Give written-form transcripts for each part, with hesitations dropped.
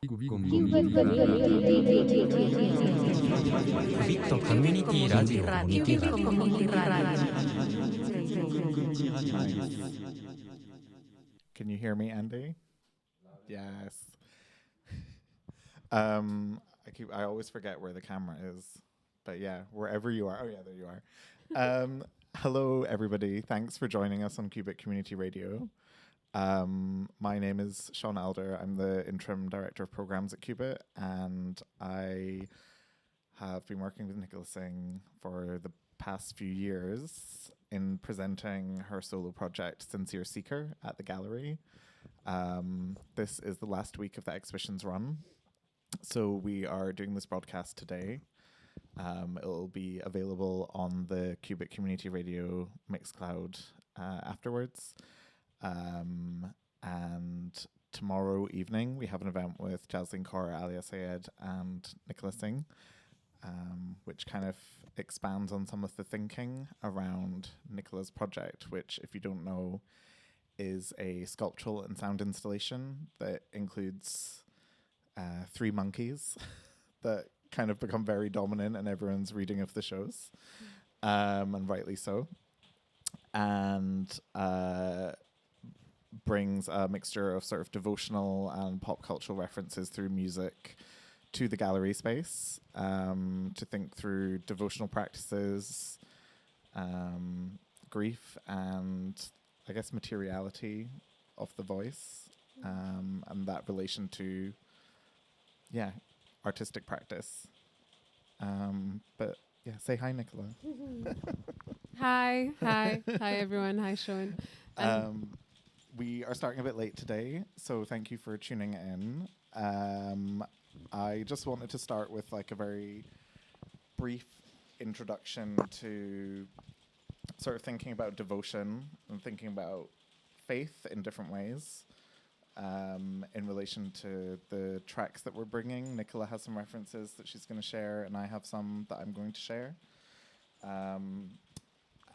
Cubitt Community Radio. Nice. Can you hear me, Andy? Yes. I always forget where the camera is, but yeah, wherever you are. Oh yeah, there you are. Hello, everybody. Thanks for joining us on Cubitt Community Radio. My name is Sean Elder. I'm the interim director of programs at Cubitt, and I have been working with Nicola Singh for the past few years in presenting her solo project Sincere Seeker at the gallery. This is the last week of the exhibition's run, so we are doing this broadcast today. It'll be available on the Cubitt Community Radio Mixcloud afterwards. And tomorrow evening we have an event with Jaslyn Kaur, Alia Sayed and Nicola Singh, which kind of expands on some of the thinking around Nicola's project, which, if you don't know, is a sculptural and sound installation that includes 3 monkeys that kind of become very dominant in everyone's reading of the shows, and rightly so, and brings a mixture of sort of devotional and pop cultural references through music to the gallery space, to think through devotional practices, grief, and I guess materiality of the voice, and that relation to, artistic practice. But yeah, say hi, Nicola. Hi everyone. Hi, Sean. We are starting a bit late today, so thank you for tuning in. I just wanted to start with like a very brief introduction to sort of thinking about devotion and thinking about faith in different ways, in relation to the tracks that we're bringing. Nicola has some references that she's going to share, and I have some that I'm going to share.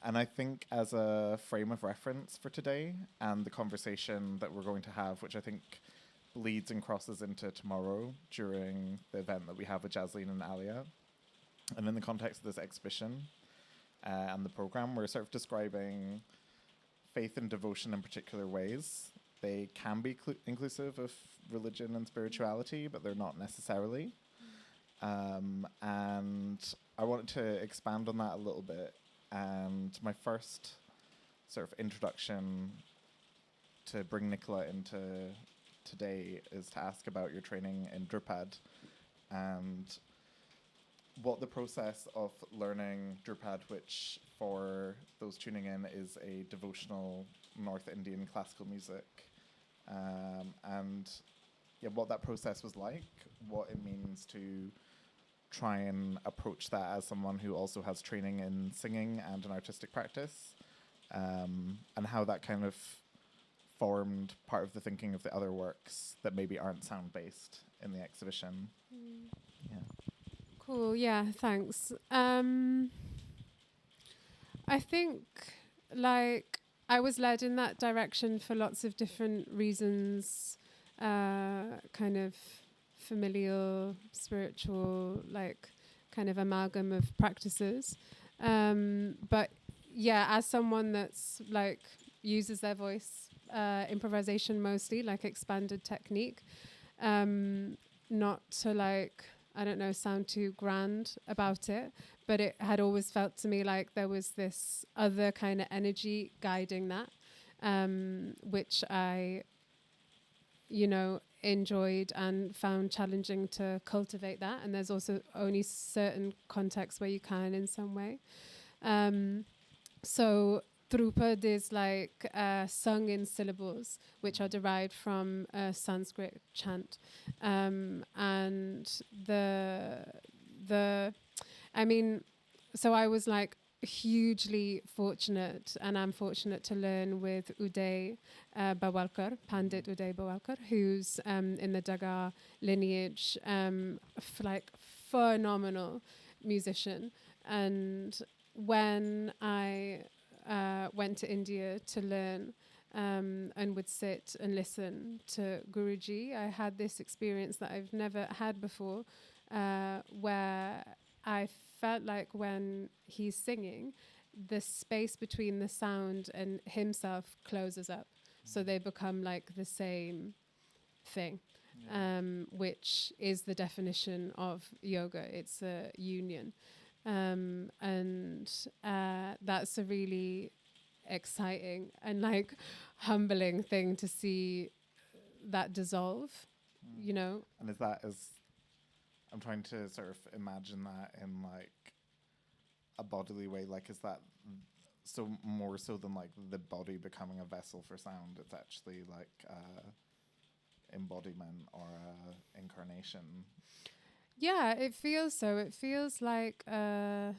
And I think as a frame of reference for today and the conversation that we're going to have, which I think bleeds and crosses into tomorrow during the event that we have with Jaslyn and Alia, and in the context of this exhibition and the program, we're sort of describing faith and devotion in particular ways. They can be inclusive of religion and spirituality, but they're not necessarily. And I wanted to expand on that a little bit. And my first sort of introduction to bring Nicola into today is to ask about your training in Drupad and what the process of learning Drupad, which for those tuning in is a devotional North Indian classical music, and what that process was like, what it means to try and approach that as someone who also has training in singing and an artistic practice, and how that kind of formed part of the thinking of the other works that maybe aren't sound-based in the exhibition. Yeah. Cool. Yeah, thanks. I think like I was led in that direction for lots of different reasons, kind of familial, spiritual, like kind of amalgam of practices. But yeah, as someone that's like uses their voice, improvisation mostly, like expanded technique, not to like, I don't know, sound too grand about it, but it had always felt to me like there was this other kind of energy guiding that, which I, enjoyed and found challenging to cultivate that. And there's also only certain contexts where you can in some way. So Drupad is like sung in syllables, which are derived from a Sanskrit chant. And so I was like hugely fortunate, and I'm fortunate to learn with Uday Bawalkar, Pandit Uday Bawalkar, who's in the Daga lineage, like phenomenal musician. And when I went to India to learn, and would sit and listen to Guruji. I had this experience that I've never had before, where I felt like when he's singing, the space between the sound and himself closes up. So they become like the same thing, which is the definition of yoga. It's a union. And that's a really exciting and like humbling thing to see that dissolve, you know. And is that as I'm trying to sort of imagine that in like a bodily way, like is that so more so than like the body becoming a vessel for sound, it's actually like embodiment or incarnation? Yeah, it feels so. It feels like a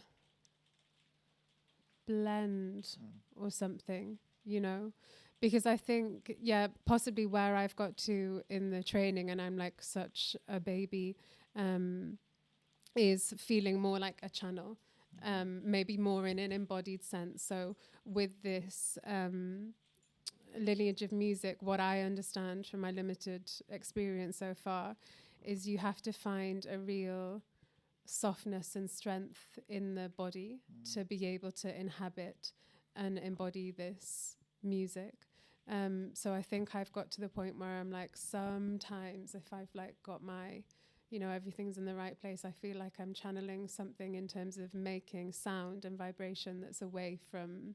blend or something, you know, because I think, yeah, possibly where I've got to in the training, and I'm like such a baby, is feeling more like a channel, maybe more in an embodied sense. So with this lineage of music, what I understand from my limited experience so far is you have to find a real softness and strength in the body to be able to inhabit and embody this music. So I think I've got to the point where I'm like, sometimes if I've like got my, you know, everything's in the right place, I feel like I'm channeling something in terms of making sound and vibration that's away from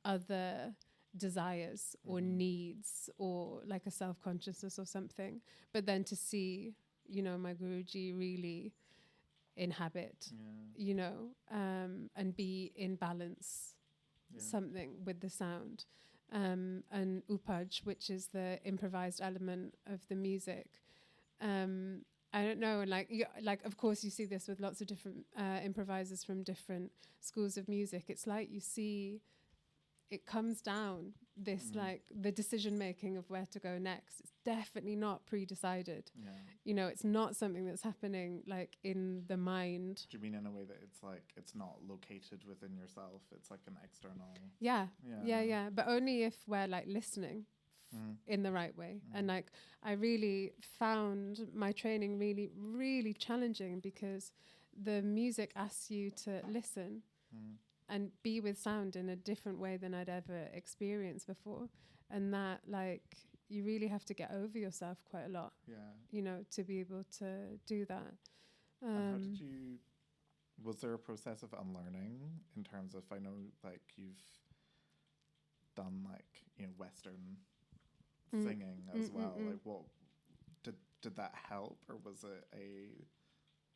other desires or needs or like a self-consciousness or something. But then to see, you know, my Guruji really inhabit, you know, and be in balance, something with the sound. And upaj, which is the improvised element of the music. I don't know, like of course you see this with lots of different improvisers from different schools of music. It's like you see it comes down this like the decision making of where to go next. It's definitely not pre-decided. You know, it's not something that's happening like in the mind. Do you mean in a way that it's like it's not located within yourself, it's like an external? Yeah. But only if we're like listening in the right way. And like I really found my training really, really challenging because the music asks you to listen and be with sound in a different way than I'd ever experienced before. And that like you really have to get over yourself quite a lot, you know, to be able to do that. And how did you, was there a process of unlearning in terms of, I know like you've done like, you know, Western singing as well. Like what, did that help, or was it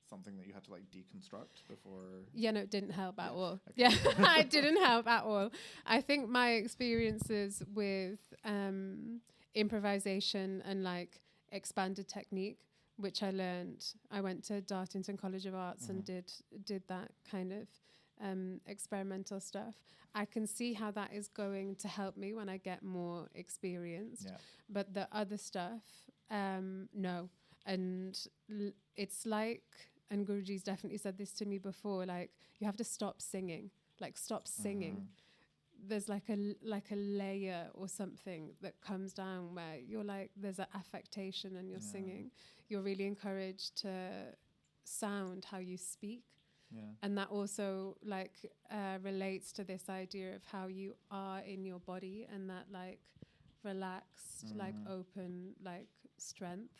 something that you had to like deconstruct before? Yeah, no, it didn't help at all. Okay. Yeah, it didn't help at all. I think my experiences with improvisation and like expanded technique, which I learned, I went to Dartington College of Arts and did that kind of experimental stuff. I can see how that is going to help me when I get more experienced. But the other stuff, no. And it's like, and Guruji's definitely said this to me before, like you have to stop singing, like stop singing. There's like a layer or something that comes down where you're like, there's an affectation and you're singing. You're really encouraged to sound how you speak. And that also like relates to this idea of how you are in your body and that like relaxed, like open, like strength.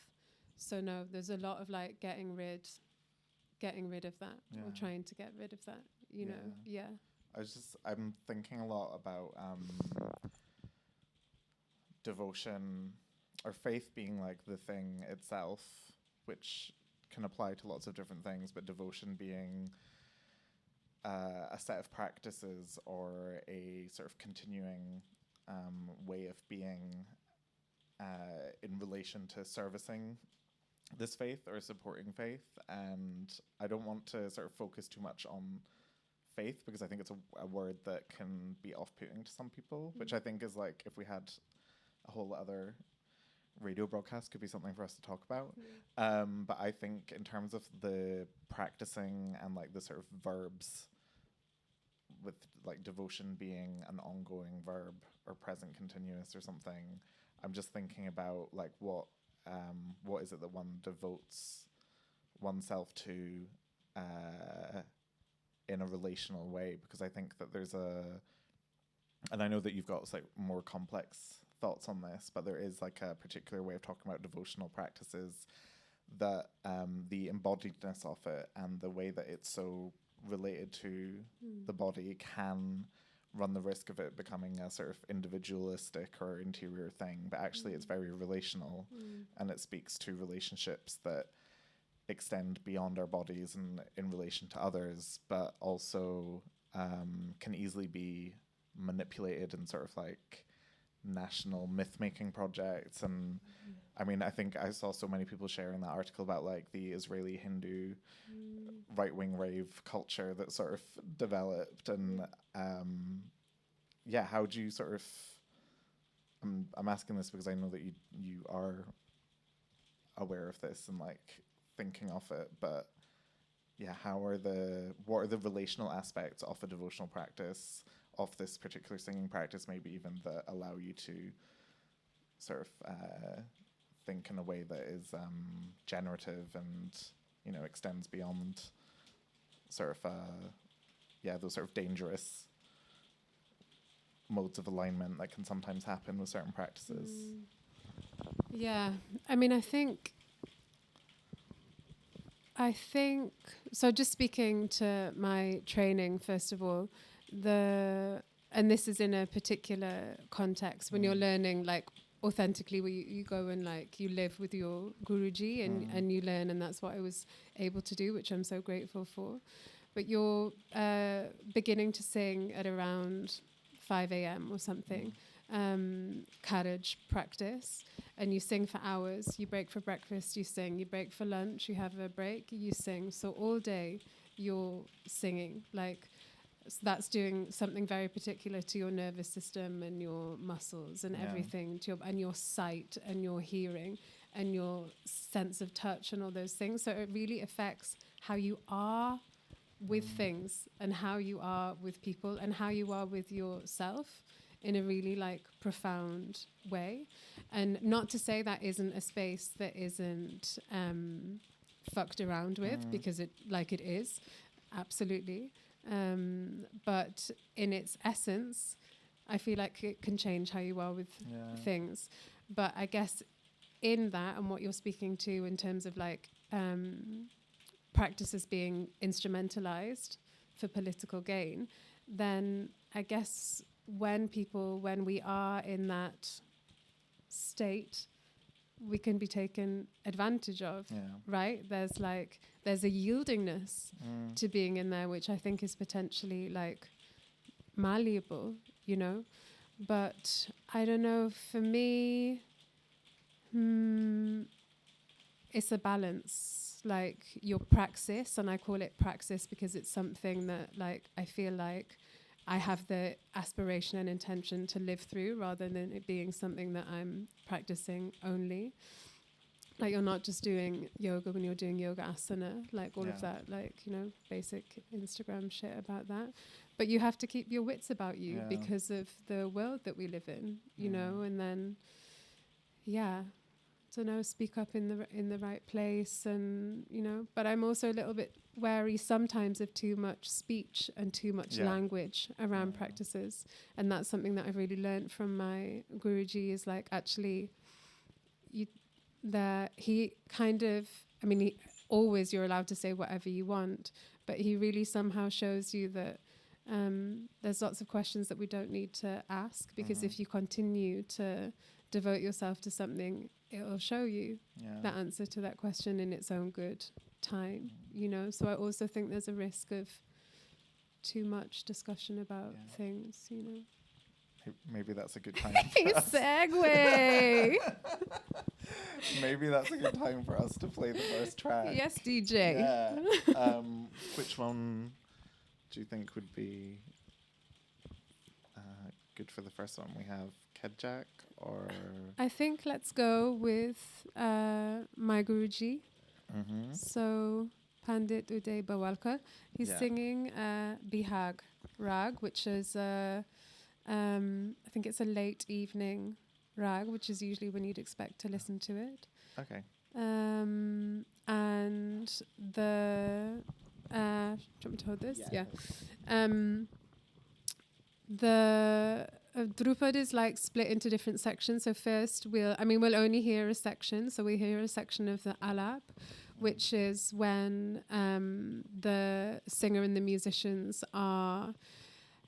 So no, there's a lot of like getting rid of that or trying to get rid of that, you know. I'm thinking a lot about devotion or faith being like the thing itself, which can apply to lots of different things, but devotion being a set of practices or a sort of continuing way of being in relation to servicing this faith or supporting faith. And I don't want to sort of focus too much on faith because I think it's a word that can be off-putting to some people, which I think is like, if we had a whole other radio broadcast, could be something for us to talk about. But I think in terms of the practicing and like the sort of verbs, with like devotion being an ongoing verb, or present continuous or something, I'm just thinking about like what is it that one devotes oneself to in a relational way, because I think that there's and I know that you've got like more complex thoughts on this, but there is like a particular way of talking about devotional practices that the embodiedness of it and the way that it's so related to the body can run the risk of it becoming a sort of individualistic or interior thing, but actually it's very relational, and it speaks to relationships that extend beyond our bodies and in relation to others, but also can easily be manipulated in sort of like national myth-making projects. And I mean, I think I saw so many people sharing that article about like the Israeli Hindu right-wing rave culture that sort of developed, and how do you sort of I'm asking this because I know that you are aware of this and like thinking of it, but what are the relational aspects of a devotional practice, of this particular singing practice, maybe even that allow you to sort of think in a way that is generative and, you know, extends beyond sort of those sort of dangerous modes of alignment that can sometimes happen with certain practices. Yeah, I mean, I think so. Just speaking to my training, first of all, and this is in a particular context when you're learning, like authentically, where you go and like you live with your Guruji and you learn, and that's what I was able to do, which I'm so grateful for. But you're beginning to sing at around 5 a.m. or something, carriage practice, and you sing for hours. You break for breakfast, you sing. You break for lunch, you have a break, you sing. So all day you're singing. Like that's doing something very particular to your nervous system and your muscles and everything, and your sight and your hearing and your sense of touch and all those things. So it really affects how you are with things and how you are with people and how you are with yourself in a really like profound way. And not to say that isn't a space that isn't fucked around with, because it is, absolutely. But in its essence, I feel like it can change how you are with things. But I guess in that, and what you're speaking to in terms of like practices being instrumentalized for political gain, then I guess when we are in that state, we can be taken advantage of, right? There's a yieldingness to being in there, which I think is potentially like malleable, you know. But I don't know, for me, it's a balance, like your praxis, and I call it praxis because it's something that like I feel like I have the aspiration and intention to live through, rather than it being something that I'm practicing only. Like you're not just doing yoga when you're doing yoga asana, like all of that, like, you know, basic Instagram shit about that. But you have to keep your wits about you because of the world that we live in, you know, and then, speak up in the right place, and, you know, but I'm also a little bit wary sometimes of too much speech and too much language around practices. And that's something that I've really learned from my Guruji, is like, actually, always you're allowed to say whatever you want, but he really somehow shows you that there's lots of questions that we don't need to ask, because if you continue to devote yourself to something, it'll show you the answer to that question in its own good time, you know. So I also think there's a risk of too much discussion about things, you know. Maybe that's a good time for us. Segue. Maybe that's a good time for us to play the first track. Yes, DJ. Yeah. Which one do you think would be good for the first one? We have Kedjak, or... I think let's go with my Guruji. So Pandit Uday Bawalkar. He's singing Bihag Rag, which is I think it's a late evening rag, which is usually when you'd expect to listen to it. Okay. And the do you want me to hold this? Yeah. The Drupad is like split into different sections. So first we'll only hear a section. So we hear a section of the alap, which is when the singer and the musicians are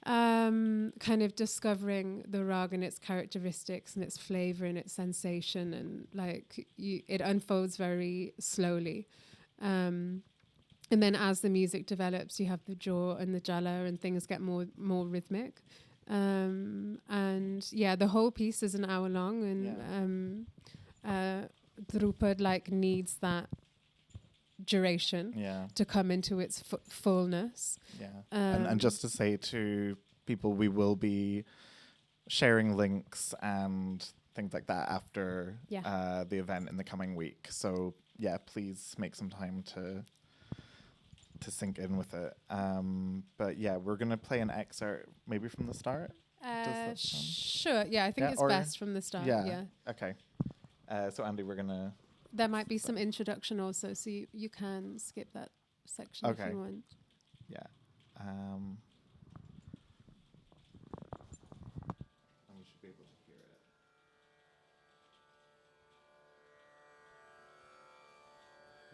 kind of discovering the rag and its characteristics and its flavor and its sensation, and like it unfolds very slowly. And then as the music develops, you have the jaw and the jala, and things get more rhythmic. And yeah, the whole piece is an hour long, and Drupad like needs that duration to come into its fullness. Yeah. And just to say to people, we will be sharing links and things like that after the event in the coming week. So yeah, please make some time to sink in with it. But yeah, we're going to play an excerpt maybe from the start. Sure. Yeah, I think it's best from the start. Yeah. Okay. So Andy, we're going to... There might be some introduction also, so you can skip that section if you want. Yeah. And we should be able to hear it.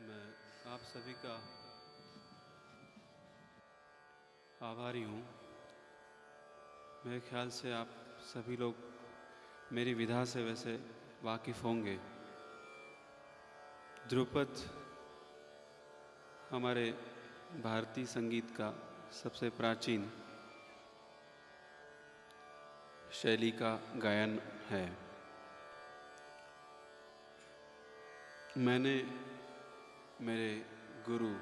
मैं आप सभी का आभारी हूँ। मेरे ख्याल से आप सभी लोग मेरी विधा से वैसे वाकिफ़ होंगे। ध्रुपद हमारे भारतीय संगीत का सबसे प्राचीन शैली का गायन है। मैंने मेरे गुरु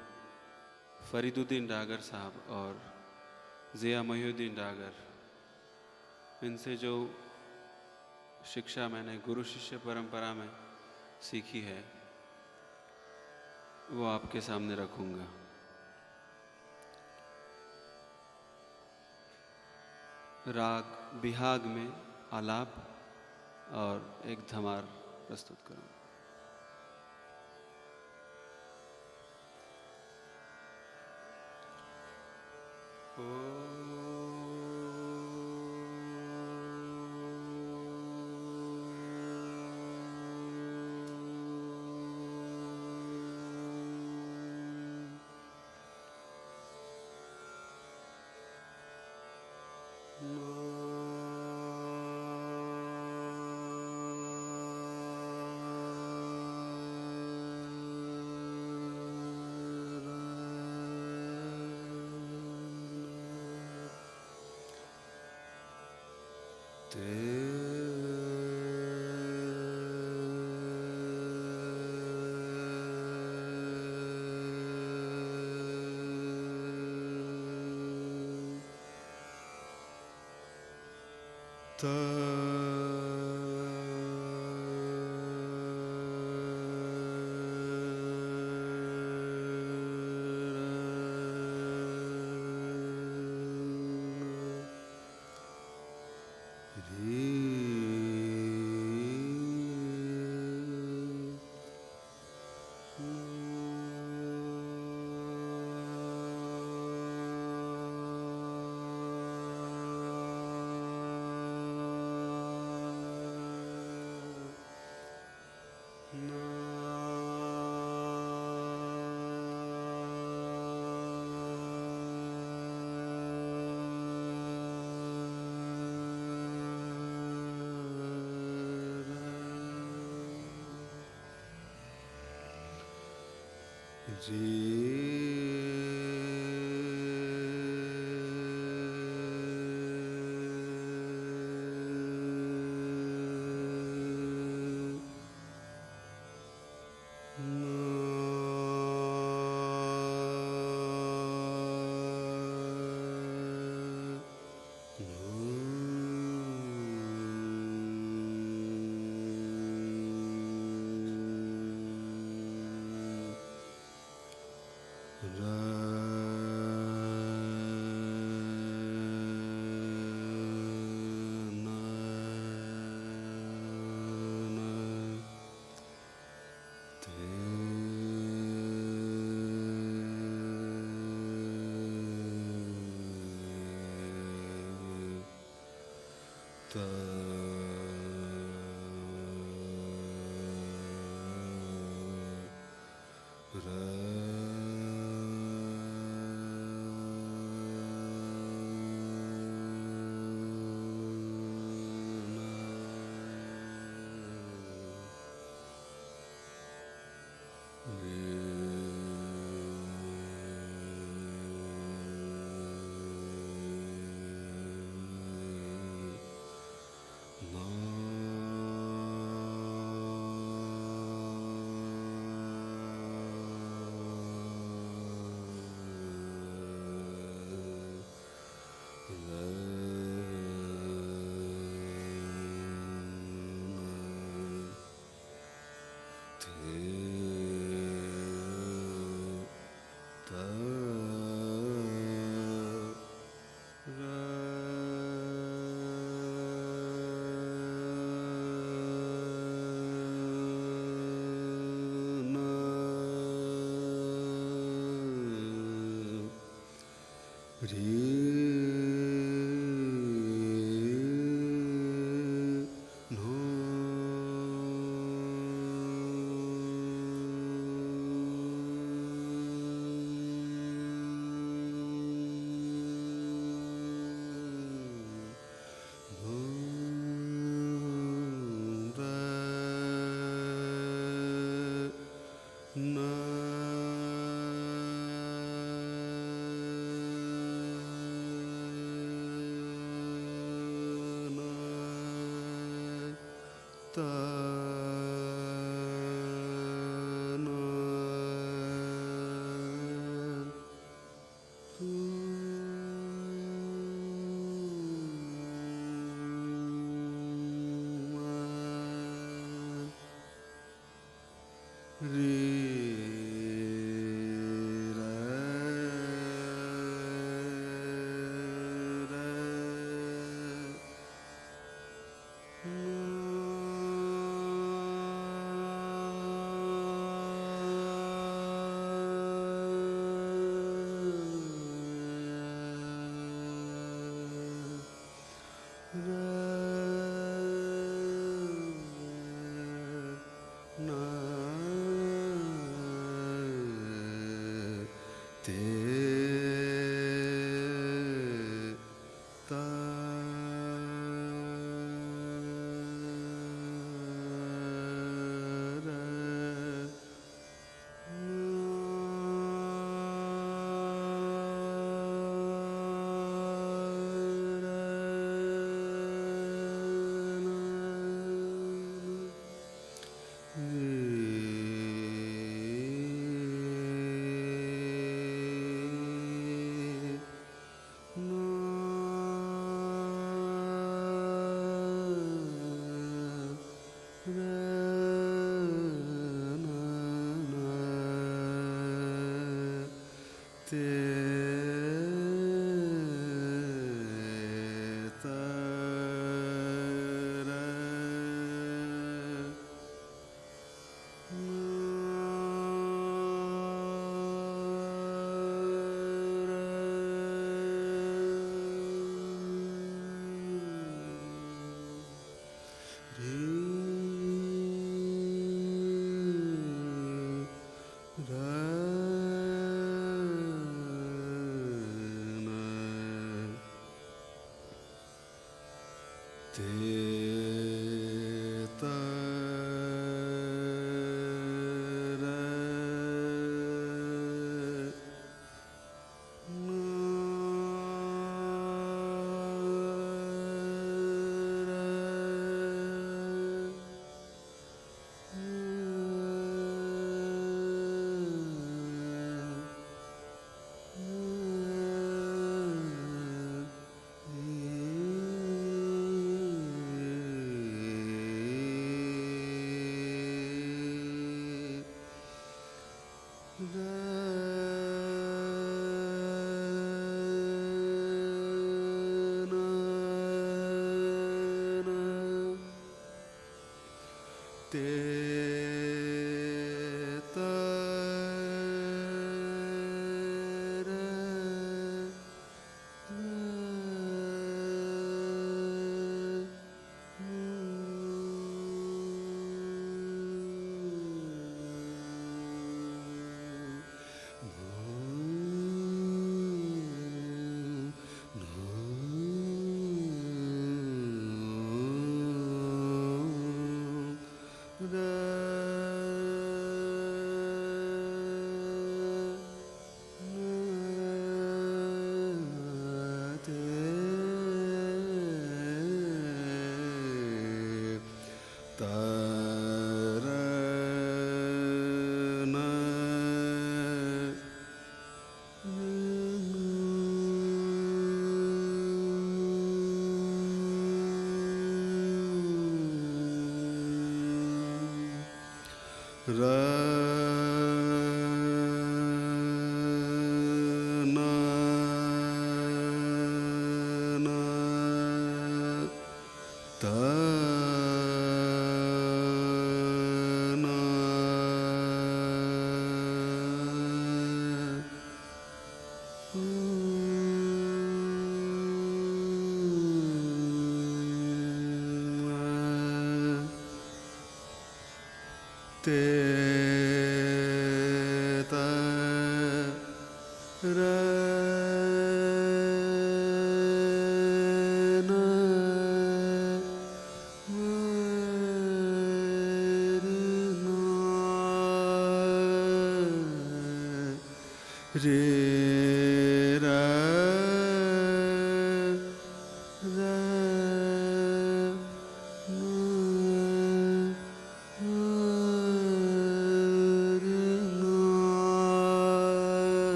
फरीदुद्दीन डागर साहब और ज़िया मोहिउद्दीन डागर, इनसे जो शिक्षा मैंने गुरु शिष्य परंपरा में सीखी है वो आपके सामने रखूँगा। राग बिहाग में आलाप और एक धमार प्रस्तुत करूँगा।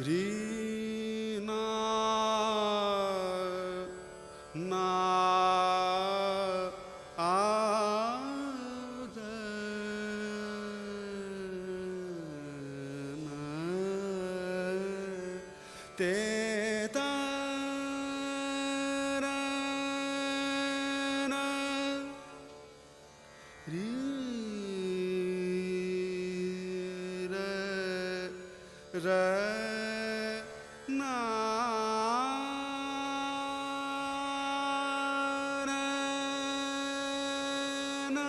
ri na na a ra na te ta ra na ri ra na ra na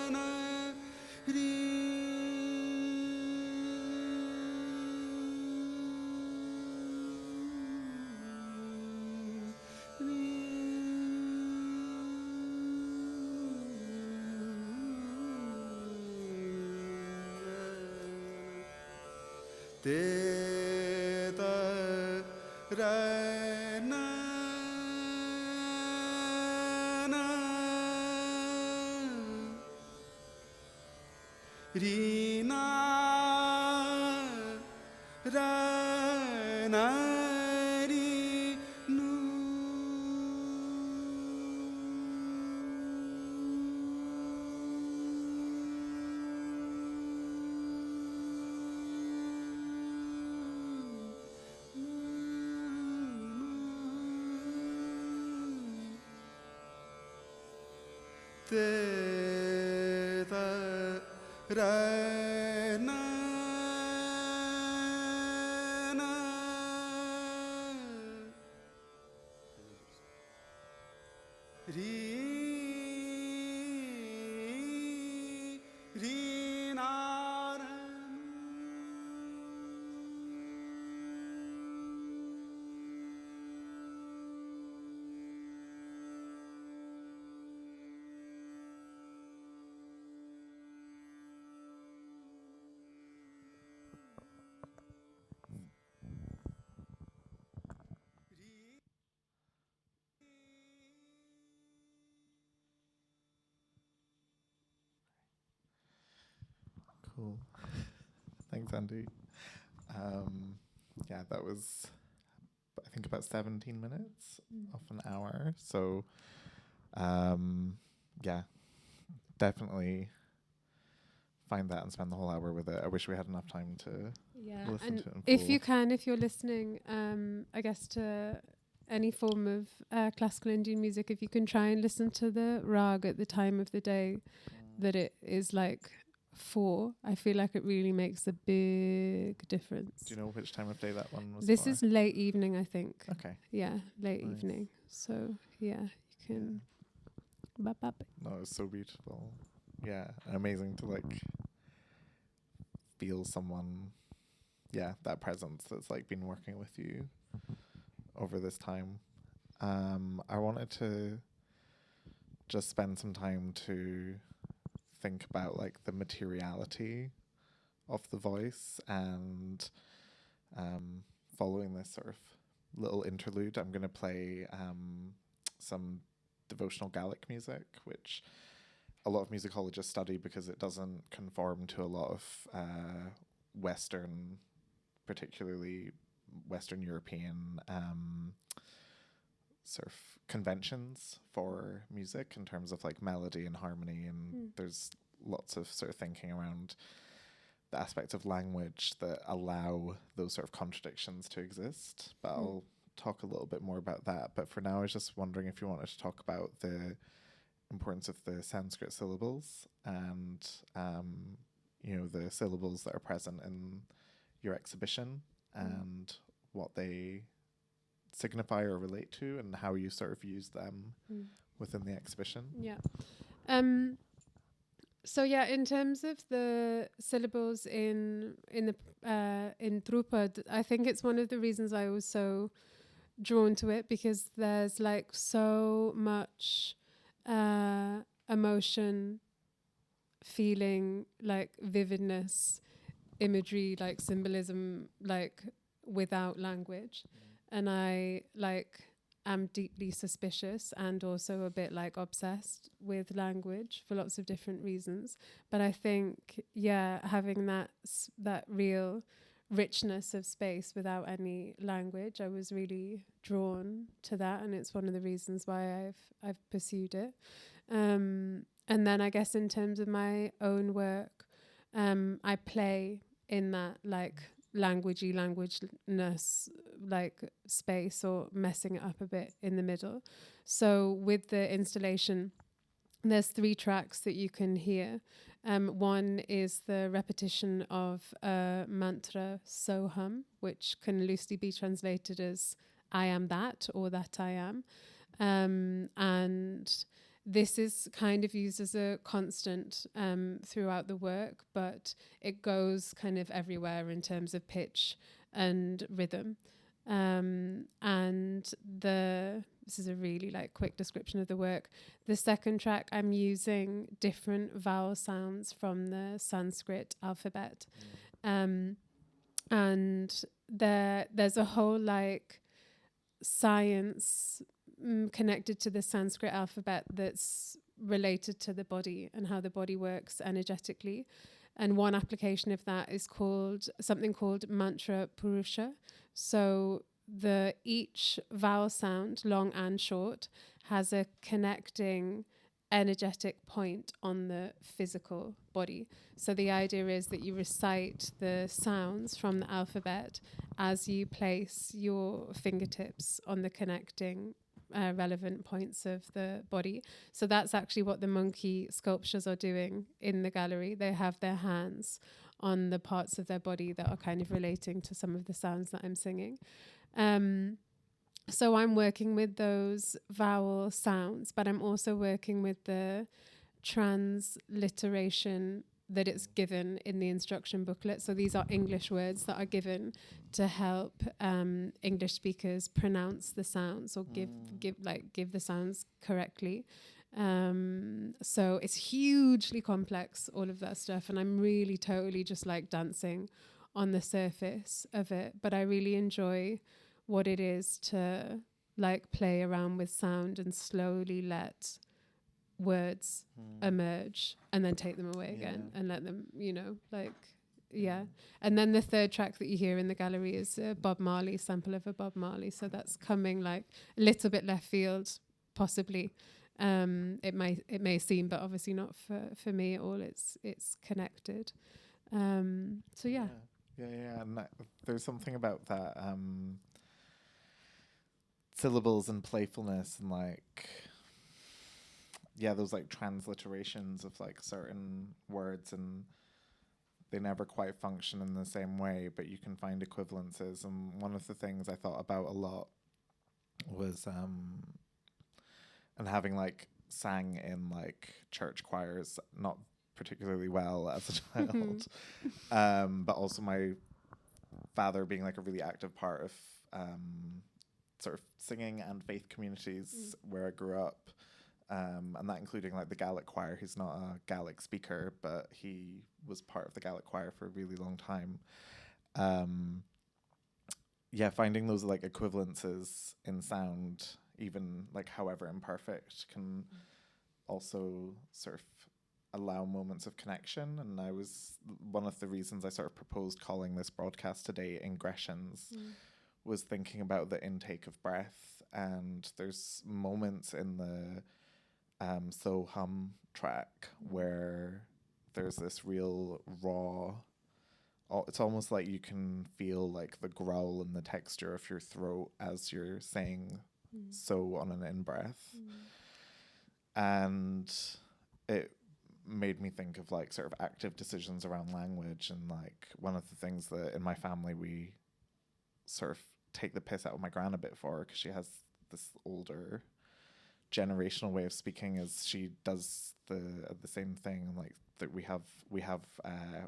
na ri te ta ra na na ri na ra na ri nu te ta ra na na ri na ra Cool. Thanks, Andy. Yeah, that was, I think, about 17 minutes off an hour. So, yeah, definitely find that and spend the whole hour with it. I wish we had enough time to listen and to it in if full. you can, if you're listening, I guess to any form of classical Indian music, if you can try and listen to the rag at the time of the day that it is like for, I feel like it really makes a big difference. Do you know which time of day that one was This for? is late evening, I think. Okay. Yeah, late Nice. evening. So yeah, you can. Bap, bap. No, it's so beautiful. Yeah, amazing to like feel someone, that presence that's like been working with you over this time. I wanted to just spend some time to think about like the materiality of the voice, and following this sort of little interlude, I'm going to play some devotional Gaelic music, which a lot of musicologists study because it doesn't conform to a lot of Western, particularly Western European sort of conventions for music in terms of like melody and harmony, and there's lots of sort of thinking around the aspects of language that allow those sort of contradictions to exist. But I'll talk a little bit more about that. But for now, I was just wondering if you wanted to talk about the importance of the Sanskrit syllables and the syllables that are present in your exhibition and what they signify or relate to, and how you sort of use them within the exhibition. Yeah. So yeah, in terms of the syllables in Drupad, I think it's one of the reasons I was so drawn to it, because there's like so much emotion, feeling, like vividness, imagery, like symbolism, like without language. And I am deeply suspicious and also a bit like obsessed with language for lots of different reasons. But I think, having that real richness of space without any language. I was really drawn to that, and it's one of the reasons why I've pursued it. And then I guess in terms of my own work, I play in that like languageness like space, or messing it up a bit in the middle. So with the installation, there's 3 tracks that you can hear. One is the repetition of a mantra Soham, which can loosely be translated as I am that, or that I am. And this is kind of used as a constant throughout the work, but it goes kind of everywhere in terms of pitch and rhythm. And this is a really like quick description of the work. The second track, I'm using different vowel sounds from the Sanskrit alphabet. And there's a whole like science connected to the Sanskrit alphabet that's related to the body and how the body works energetically. And one application of that is called something called mantra purusha. So each vowel sound, long and short, has a connecting energetic point on the physical body. So the idea is that you recite the sounds from the alphabet as you place your fingertips on the connecting relevant points of the body. So that's actually what the monkey sculptures are doing in the gallery. They have their hands on the parts of their body that are kind of relating to some of the sounds that I'm singing. So I'm working with those vowel sounds, but I'm also working with the transliteration that it's given in the instruction booklet. So these are English words that are given to help English speakers pronounce the sounds, or give the sounds correctly. So it's hugely complex, all of that stuff, and I'm really totally just like dancing on the surface of it. But I really enjoy what it is to like play around with sound and slowly let words emerge and then take them away again and let them, And then the third track that you hear in the gallery is a Bob Marley sample of a Bob Marley. So that's coming like a little bit left field, possibly. It may seem, but obviously not for me at all. It's connected. And there's something about that syllables and playfulness and like those like transliterations of like certain words, and they never quite function in the same way, but you can find equivalences. And one of the things I thought about a lot was and having like sang in like church choirs, not particularly well as a child, but also my father being like a really active part of sort of singing and faith communities where I grew up, and that including like the Gaelic choir. He's not a Gaelic speaker, but he was part of the Gaelic choir for a really long time. Finding those like equivalences in sound, even like however imperfect, can also sort of allow moments of connection. And one of the reasons I sort of proposed calling this broadcast today Ingressions was thinking about the intake of breath. And there's moments in the So Hum track where there's this real raw, it's almost like you can feel like the growl and the texture of your throat as you're saying so on an in-breath. And it made me think of like sort of active decisions around language. And like one of the things that in my family we sort of take the piss out of my gran a bit for, because she has this older generational way of speaking, as she does the same thing. And like that we have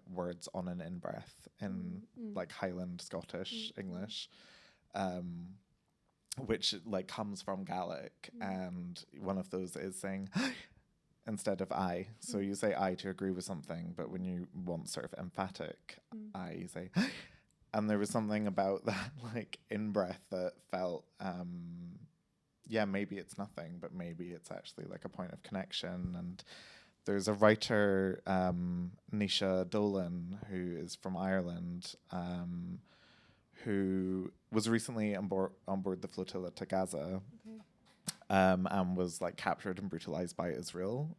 words on an in-breath in like Highland Scottish English, which like comes from Gaelic, and one of those is saying instead of I. So you say I to agree with something, but when you want sort of emphatic I, you say and there was something about that like in-breath that felt maybe it's nothing, but maybe it's actually like a point of connection. And there's a writer, Nisha Dolan, who is from Ireland, who was recently on board the flotilla to Gaza, and was like captured and brutalized by Israel.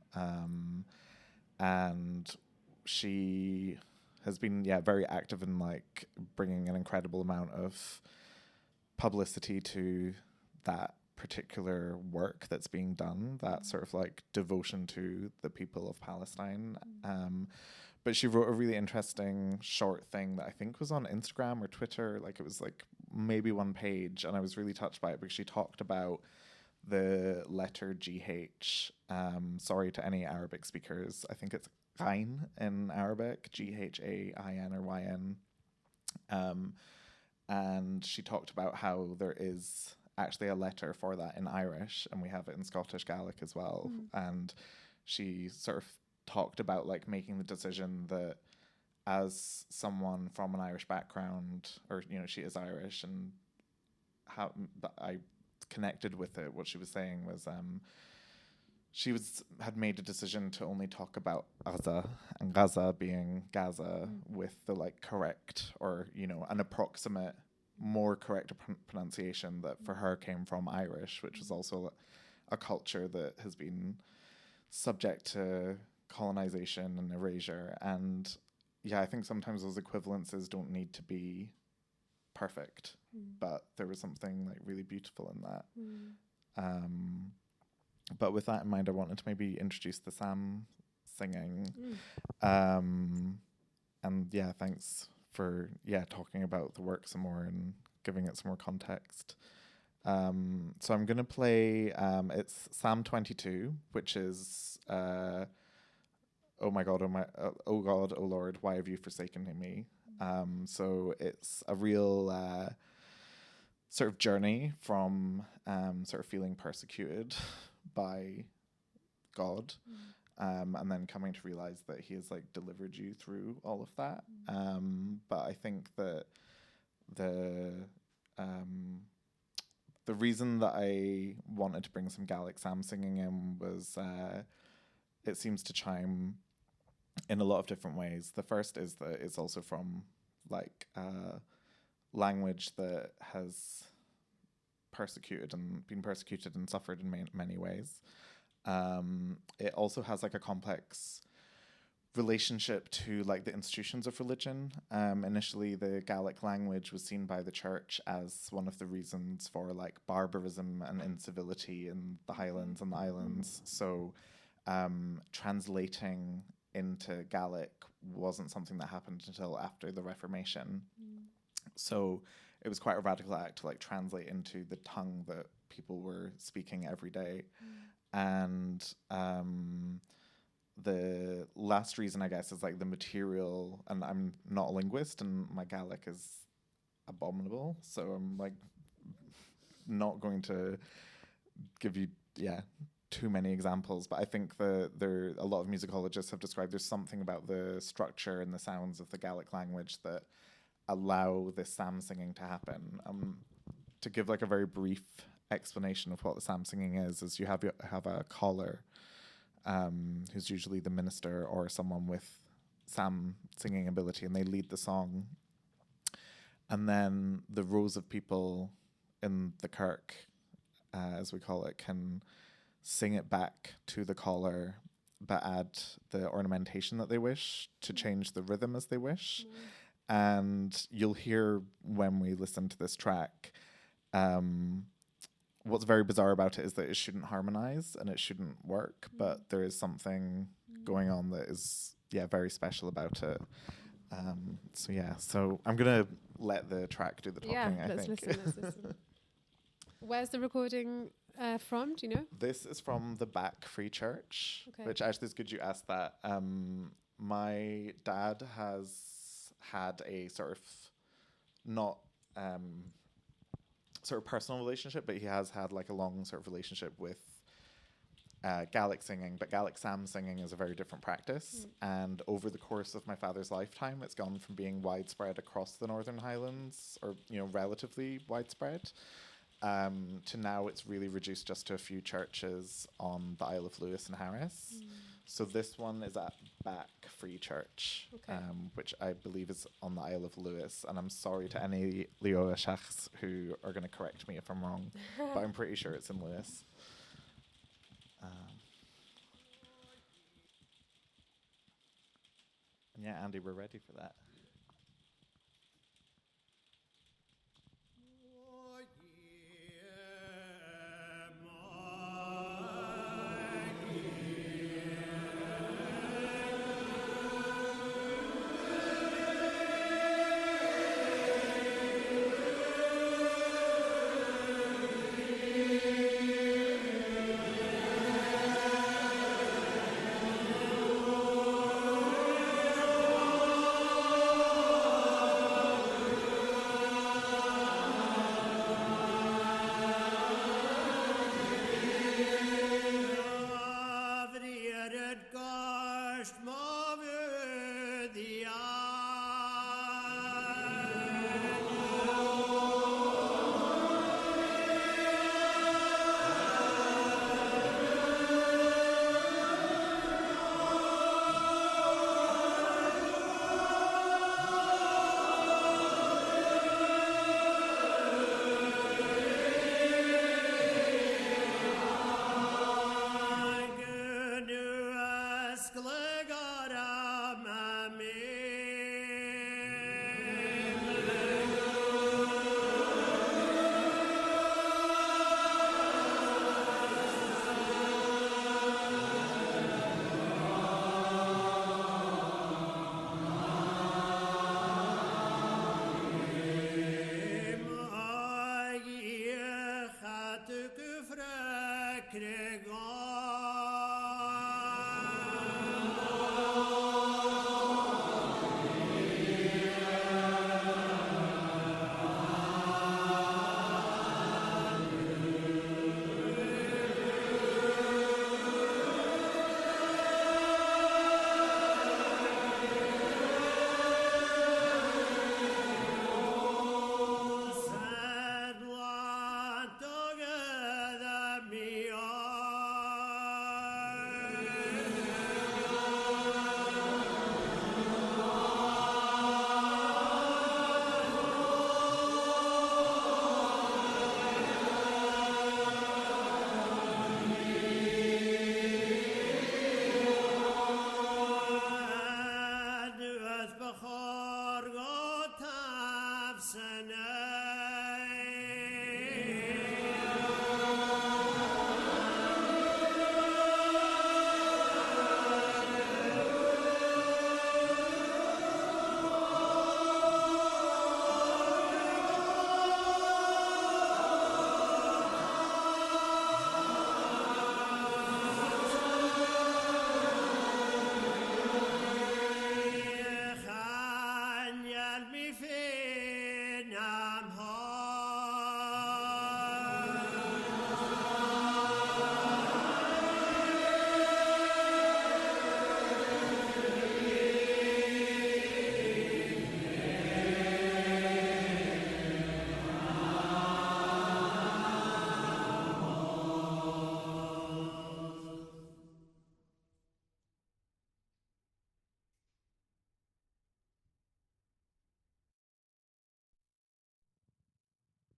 And she has been, very active in like bringing an incredible amount of publicity to that particular work that's being done, that sort of like devotion to the people of Palestine. But she wrote a really interesting short thing that I think was on Instagram or Twitter. Like it was like maybe one page, and I was really touched by it because she talked about the letter GH. Sorry to any Arabic speakers. I think it's Ghain in Arabic, GHAIN or YN. And she talked about how there is actually a letter for that in Irish, and we have it in Scottish Gaelic as well. And she sort of talked about like making the decision that as someone from an Irish background, or she is Irish, and how I connected with it. What she was saying was she had made a decision to only talk about Gaza, and Gaza being Gaza with the like correct, or an approximate, more correct pronunciation that for her came from Irish, which is also a culture that has been subject to colonization and erasure. And I think sometimes those equivalences don't need to be perfect, but there was something like really beautiful in that. But with that in mind, I wanted to maybe introduce the Sam singing. And thanks for talking about the work some more and giving it some more context. So I'm going to play, it's Psalm 22, which is, oh my God, oh God, oh Lord, why have you forsaken me? So it's a real sort of journey from sort of feeling persecuted by God, and then coming to realize that he has like delivered you through all of that. But I think that the reason that I wanted to bring some Gaelic Sam singing in was it seems to chime in a lot of different ways. The first is that it's also from like language that has been persecuted and suffered in many ways. It also has like a complex relationship to like the institutions of religion. Initially, the Gaelic language was seen by the church as one of the reasons for like barbarism and incivility in the Highlands and the islands. So translating into Gaelic wasn't something that happened until after the Reformation. So it was quite a radical act to like translate into the tongue that people were speaking every day. And the last reason, I guess, is like the material, and I'm not a linguist and my Gaelic is abominable, so I'm like not going to give you too many examples, but I think a lot of musicologists have described there's something about the structure and the sounds of the Gaelic language that allow this Sam singing to happen. To give like a very brief explanation of what the Sam singing is you have a caller, who's usually the minister or someone with Sam singing ability, and they lead the song. And then the rows of people in the kirk, as we call it, can sing it back to the caller, but add the ornamentation that they wish to change the rhythm as they wish. And you'll hear when we listen to this track, what's very bizarre about it is that it shouldn't harmonize and it shouldn't work, but there is something going on that is very special about it. So I'm gonna let the track do the talking. Let's listen. Where's the recording from? Do you know? This is from the Back Free Church, which actually is good you asked that. My dad has had a sort of not sort of personal relationship, but he has had like a long sort of relationship with Gaelic singing, but Gaelic Sam singing is a very different practice. And over the course of my father's lifetime, it's gone from being widespread across the Northern Highlands, or relatively widespread, to now it's really reduced just to a few churches on the Isle of Lewis and Harris. So this one is at Back Free Church, Okay. which I believe is on the Isle of Lewis. And I'm sorry to any Leo Shachs who are going to correct me if I'm wrong, but I'm pretty sure it's in Lewis. And yeah, Andy, we're ready for that.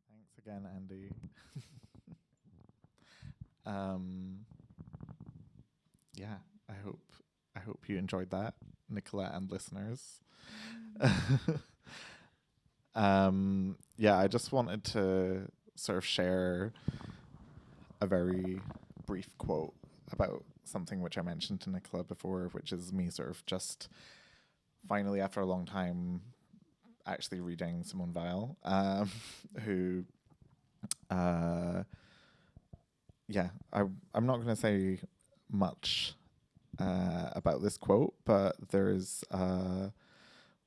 Thanks again, Andy. Yeah, I hope you enjoyed that, Nicola and listeners. Yeah, I just wanted to sort of share a very brief quote about something which I mentioned to Nicola before, which is me sort of just finally, after a long time, actually reading Simone Weil, who, yeah, I'm not going to say much about this quote, but there's a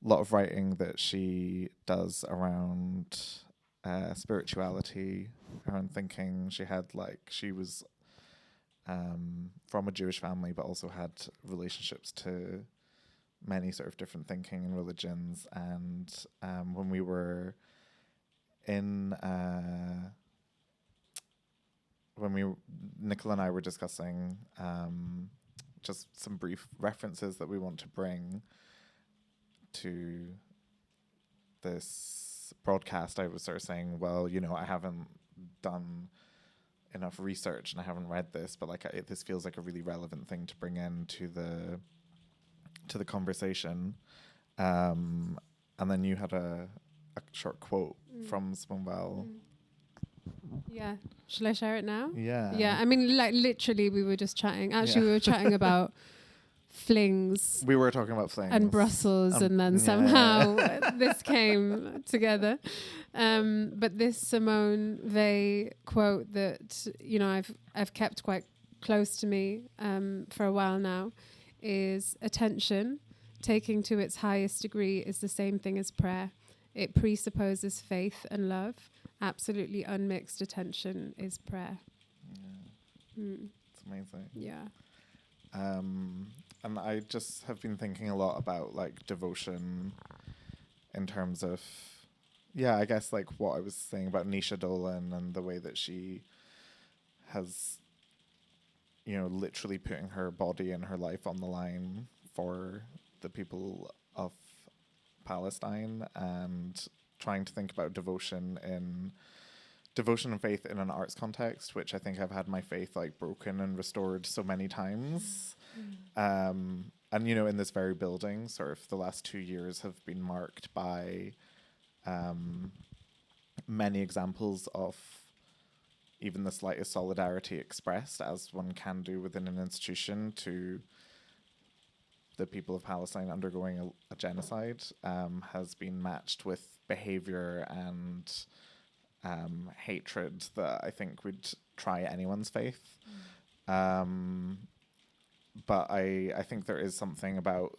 lot of writing that she does around spirituality, around thinking. She was from a Jewish family, but also had relationships to many sort of different thinking and religions. And when we were in when Nicola and I were discussing just some brief references that we want to bring to this broadcast, I was sort of saying, well, you know, I haven't done enough research and I haven't read this, but like this feels like a really relevant thing to bring into the conversation. And then you had a short quote from Simone Weil. Yeah. Shall I share it now? Yeah. Yeah. I mean, like literally, we were just chatting. Actually, we were chatting about flings. We were talking about flings. And Brussels, and then somehow this came together. But this Simone Weil quote that, you know, I've kept quite close to me for a while now is: attention, taking to its highest degree, is the same thing as prayer. It presupposes faith and love. Absolutely unmixed attention is prayer. Yeah. It's amazing. Yeah. And I just have been thinking a lot about like devotion in terms of, yeah, I guess like what I was saying about Nisha Dolan and the way that she has, you know, literally putting her body and her life on the line for the people of Palestine, and trying to think about devotion and faith in an arts context, which I think I've had my faith like broken and restored so many times. And, you know, in this very building, sort of the last 2 years have been marked by many examples of even the slightest solidarity expressed, as one can do within an institution, to the people of Palestine undergoing a genocide, has been matched with behavior and hatred that I think would try anyone's faith. But I think there is something about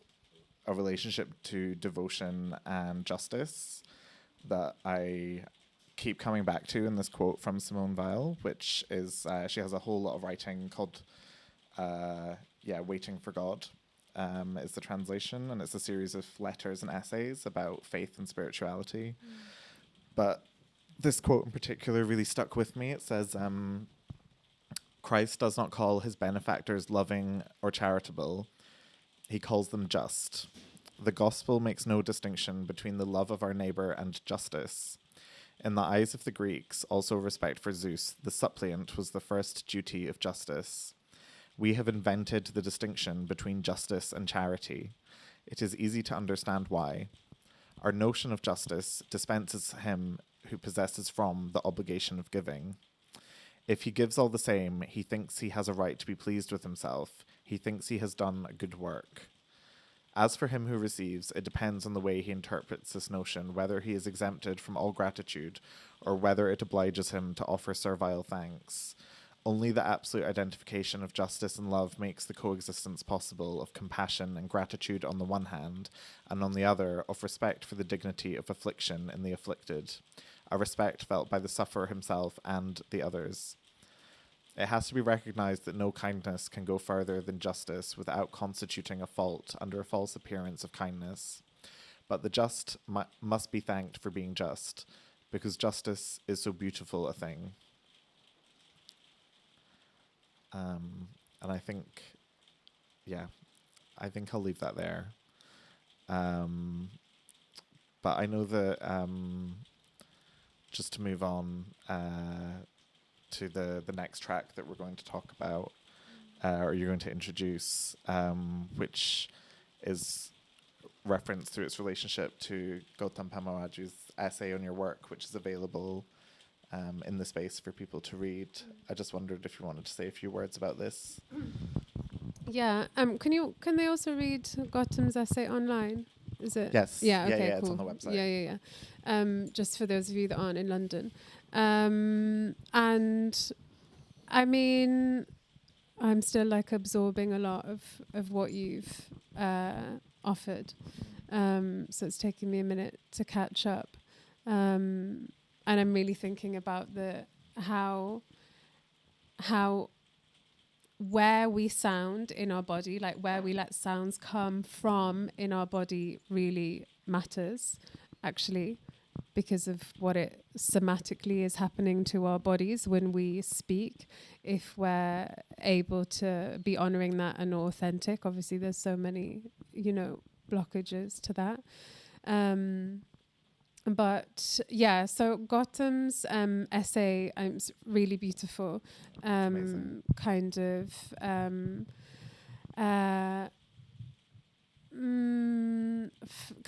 a relationship to devotion and justice that I keep coming back to in this quote from Simone Weil, which is, she has a whole lot of writing called, Waiting for God, is the translation, and it's a series of letters and essays about faith and spirituality. But this quote in particular really stuck with me. It says, Christ does not call his benefactors loving or charitable. He calls them just. The gospel makes no distinction between the love of our neighbor and justice. In the eyes of the Greeks, also respect for Zeus, the suppliant was the first duty of justice. We have invented the distinction between justice and charity. It is easy to understand why. Our notion of justice dispenses him who possesses from the obligation of giving. If he gives all the same, he thinks he has a right to be pleased with himself. He thinks he has done a good work. As for him who receives, it depends on the way he interprets this notion, whether he is exempted from all gratitude, or whether it obliges him to offer servile thanks. Only the absolute identification of justice and love makes the coexistence possible of compassion and gratitude on the one hand, and on the other, of respect for the dignity of affliction in the afflicted, a respect felt by the sufferer himself and the others. It has to be recognized that no kindness can go further than justice without constituting a fault under a false appearance of kindness. But the just must be thanked for being just, because justice is so beautiful a thing. And I think, I think I'll leave that there. But I know that just to move on to the next track that we're going to talk about, or you're going to introduce, which is referenced through its relationship to Gautam Pemaraju's essay on your work, which is available in the space for people to read. I just wondered if you wanted to say a few words about this. Yeah. Can they also read Gautam's essay online? Is it? Yes. Yeah. Okay. Yeah, cool. it's on the website. Yeah. Just for those of you that aren't in London, and I mean, I'm still like absorbing a lot of what you've offered. So it's taking me a minute to catch up. And I'm really thinking about how where we sound in our body, like where we let sounds come from in our body, really matters, actually. because of what it somatically is happening to our bodies when we speak, if we're able to be honoring that and authentic. Obviously, there's so many, blockages to that. But yeah, so Gautam's essay is really beautiful. Kind of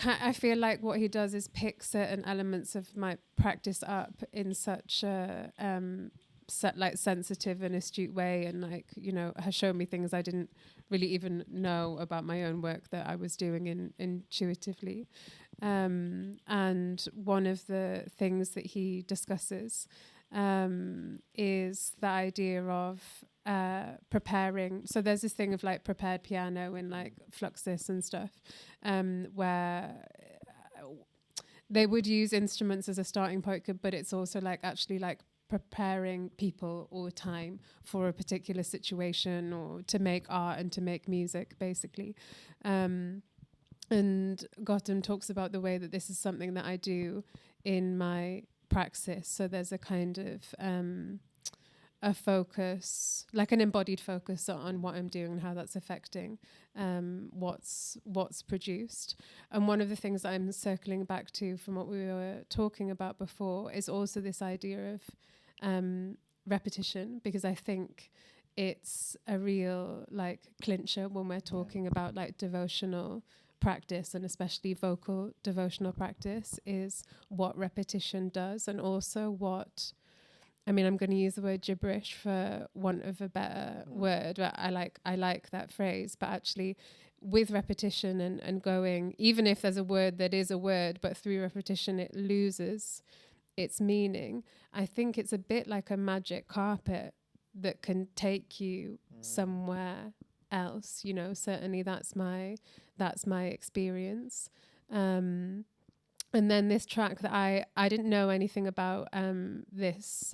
I feel like what he does is pick certain elements of my practice up in such a sensitive and astute way, and has shown me things I didn't really even know about my own work that I was doing intuitively. And one of the things that he discusses is the idea of preparing. So there's this thing of like prepared piano in like Fluxus and stuff, where they would use instruments as a starting point, but it's also like actually like preparing people all the time for a particular situation, or to make art and to make music, basically. And Gautam talks about the way that this is something that I do in my praxis. So there's a kind of a focus, like an embodied focus on what I'm doing and how that's affecting what's produced. And one of the things I'm circling back to from what we were talking about before is also this idea of repetition, because I think it's a real like clincher when we're talking about like devotional practice, and especially vocal devotional practice, is what repetition does, and also what, I'm going to use the word gibberish for want of a better word, but I like that phrase, but actually with repetition and going, even if there's a word that is a word, but through repetition it loses its meaning. I think it's a bit like a magic carpet that can take you somewhere else, certainly that's my experience. And then this track that I didn't know anything about this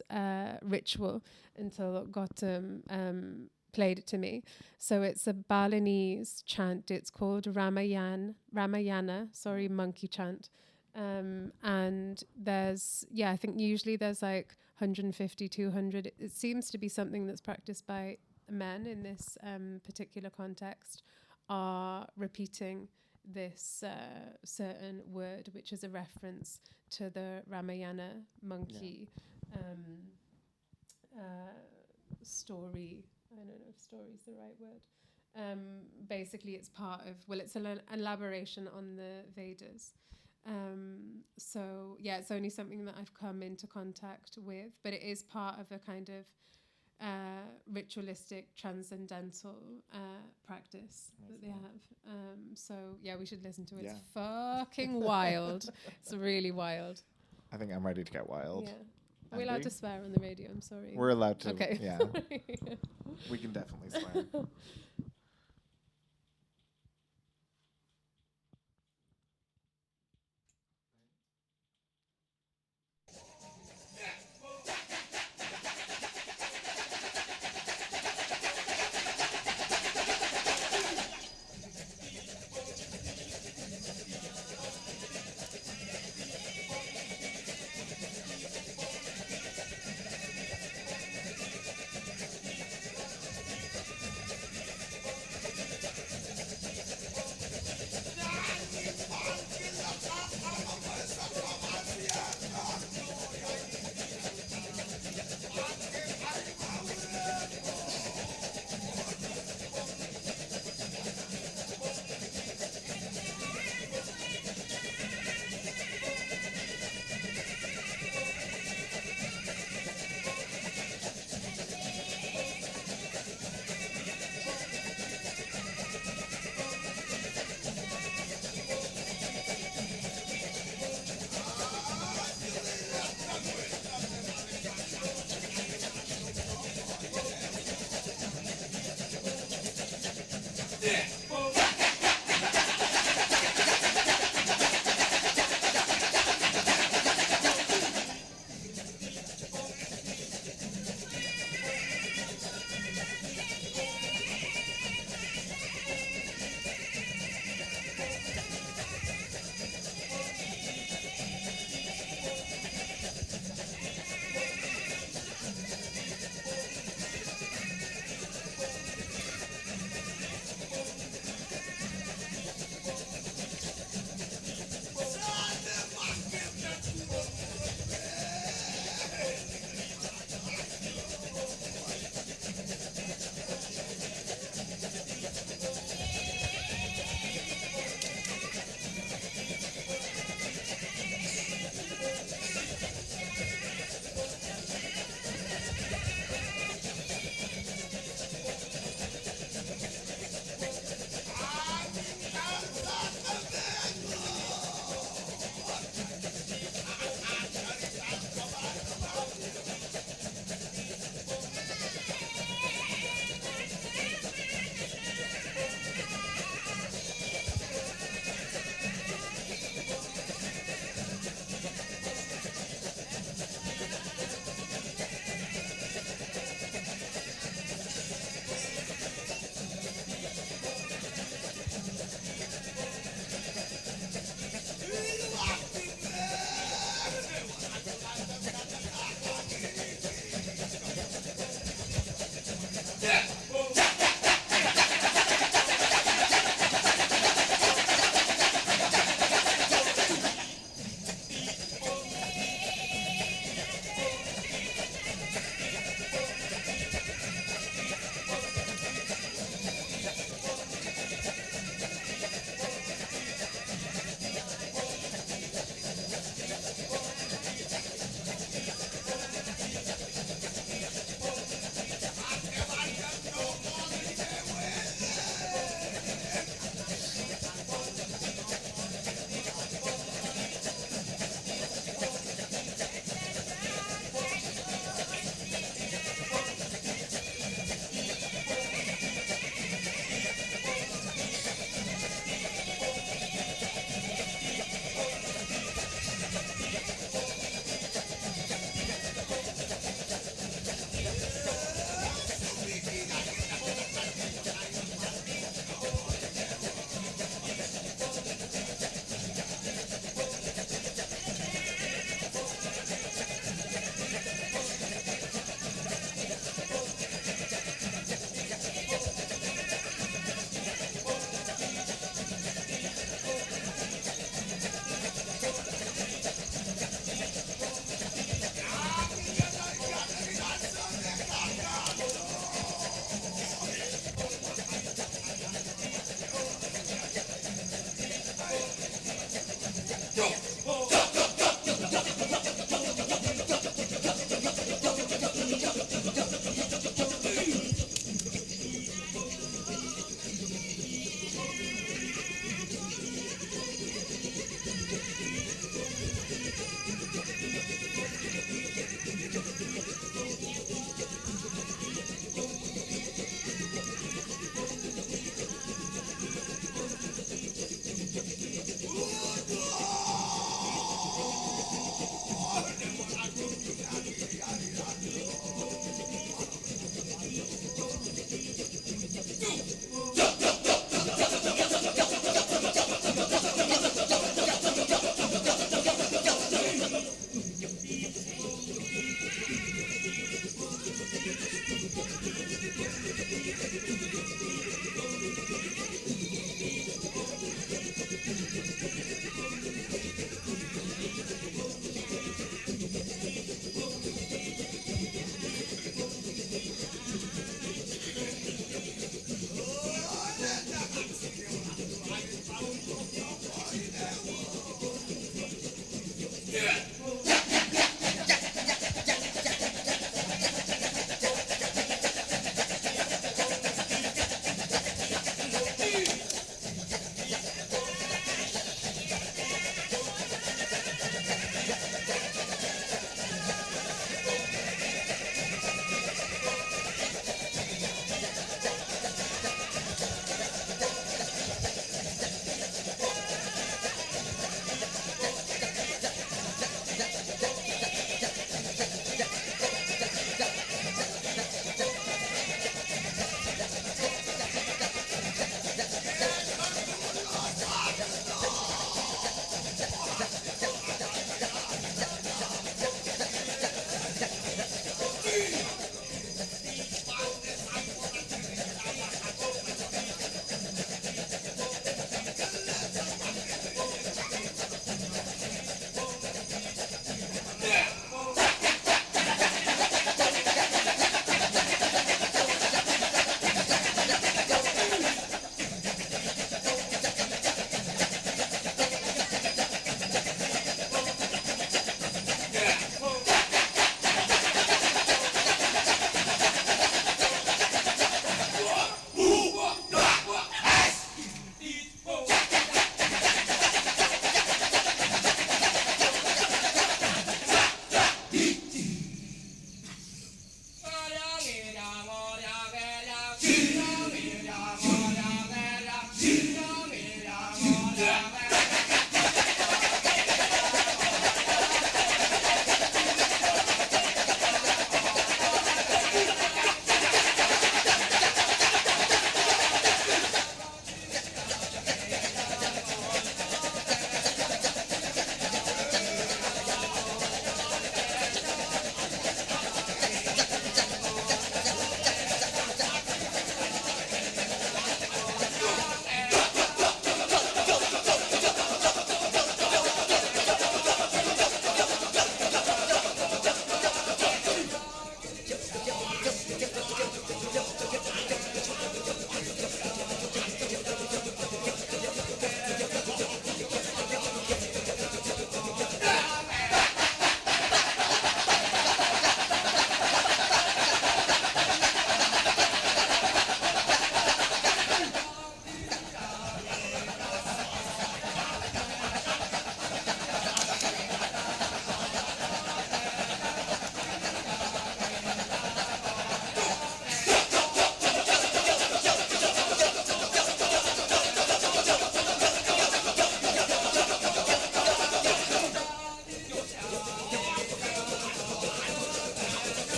ritual until Gautam played it to me. So it's a Balinese chant. It's called Ramayana, monkey chant. And there's, I think usually there's like 150, 200. It seems to be something that's practiced by men in this particular context, are repeating this certain word, which is a reference to the Ramayana monkey story. I don't know if story is the right word. Basically, it's part of, it's an elaboration on the Vedas. So, it's only something that I've come into contact with, but it is part of a kind of ritualistic, transcendental practice that they have. So we should listen to it. It's fucking wild. It's really wild. I think I'm ready to get wild. Yeah. Are we allowed to swear on the radio? I'm sorry. We're allowed to. Okay. Yeah. We can definitely swear.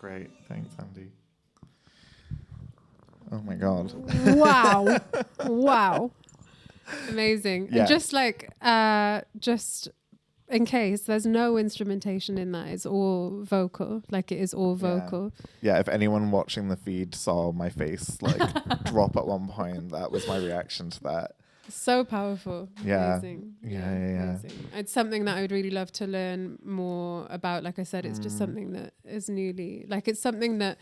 Great. Thanks, Andy. Oh my God. Wow. Wow. Amazing. Yeah. And just in case, there's no instrumentation in that. It's all vocal. Like it is all vocal. Yeah, if anyone watching the feed saw my face like drop at one point, that was my reaction to that. So powerful. Yeah. Amazing. Yeah. Amazing. It's something that I would really love to learn more about. Like I said, it's just something that is newly, like it's something that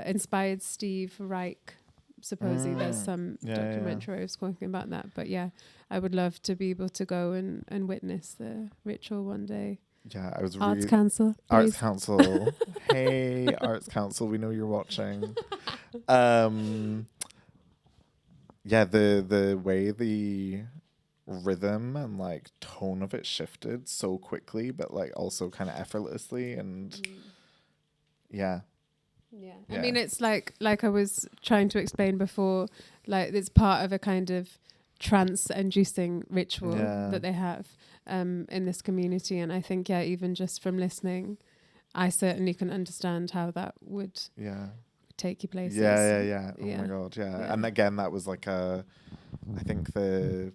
inspired Steve Reich. Supposedly there's some documentary I was talking about that. But yeah, I would love to be able to go and witness the ritual one day. Yeah, I was Arts Council. Arts please. Council. Hey, Arts Council, we know you're watching. Yeah, the way the rhythm and like tone of it shifted so quickly, but like also kind of effortlessly, and yeah. I mean, it's like I was trying to explain before, like it's part of a kind of trance-inducing ritual that they have in this community. And I think, even just from listening, I certainly can understand how that would take you places. Yeah. Oh my God, yeah. And again, that was like I think the